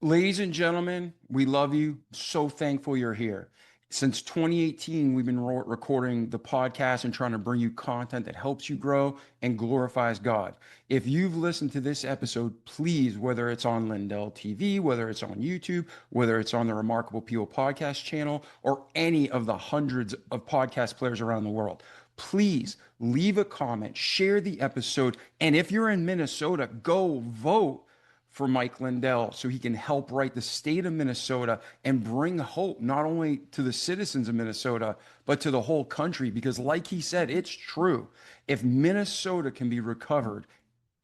Ladies and gentlemen, we love you. So thankful you're here. Since 2018, we've been recording the podcast and trying to bring you content that helps you grow and glorifies God. If you've listened to this episode, please, whether it's on Lindell TV, whether it's on YouTube, whether it's on the Remarkable People podcast channel, or any of the hundreds of podcast players around the world, please leave a comment, share the episode, and if you're in Minnesota, go vote for Mike Lindell so he can help right the state of Minnesota and bring hope not only to the citizens of Minnesota, but to the whole country. Because like he said, it's true. If Minnesota can be recovered,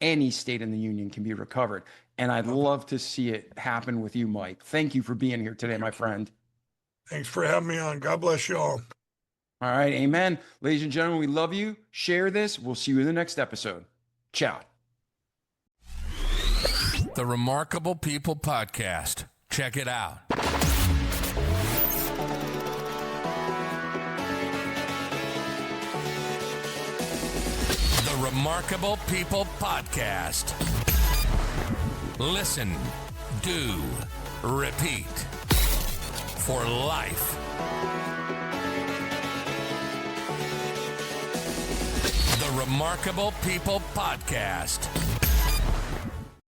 any state in the union can be recovered. And I'd love to see it happen with you, Mike. Thank you for being here today, my friend. Thanks for having me on. God bless you all. All right. Amen. Ladies and gentlemen, we love you. Share this. We'll see you in the next episode. Ciao. The Remarkable People Podcast. Check it out. The Remarkable People Podcast. Listen, do, repeat. For life. The Remarkable People Podcast.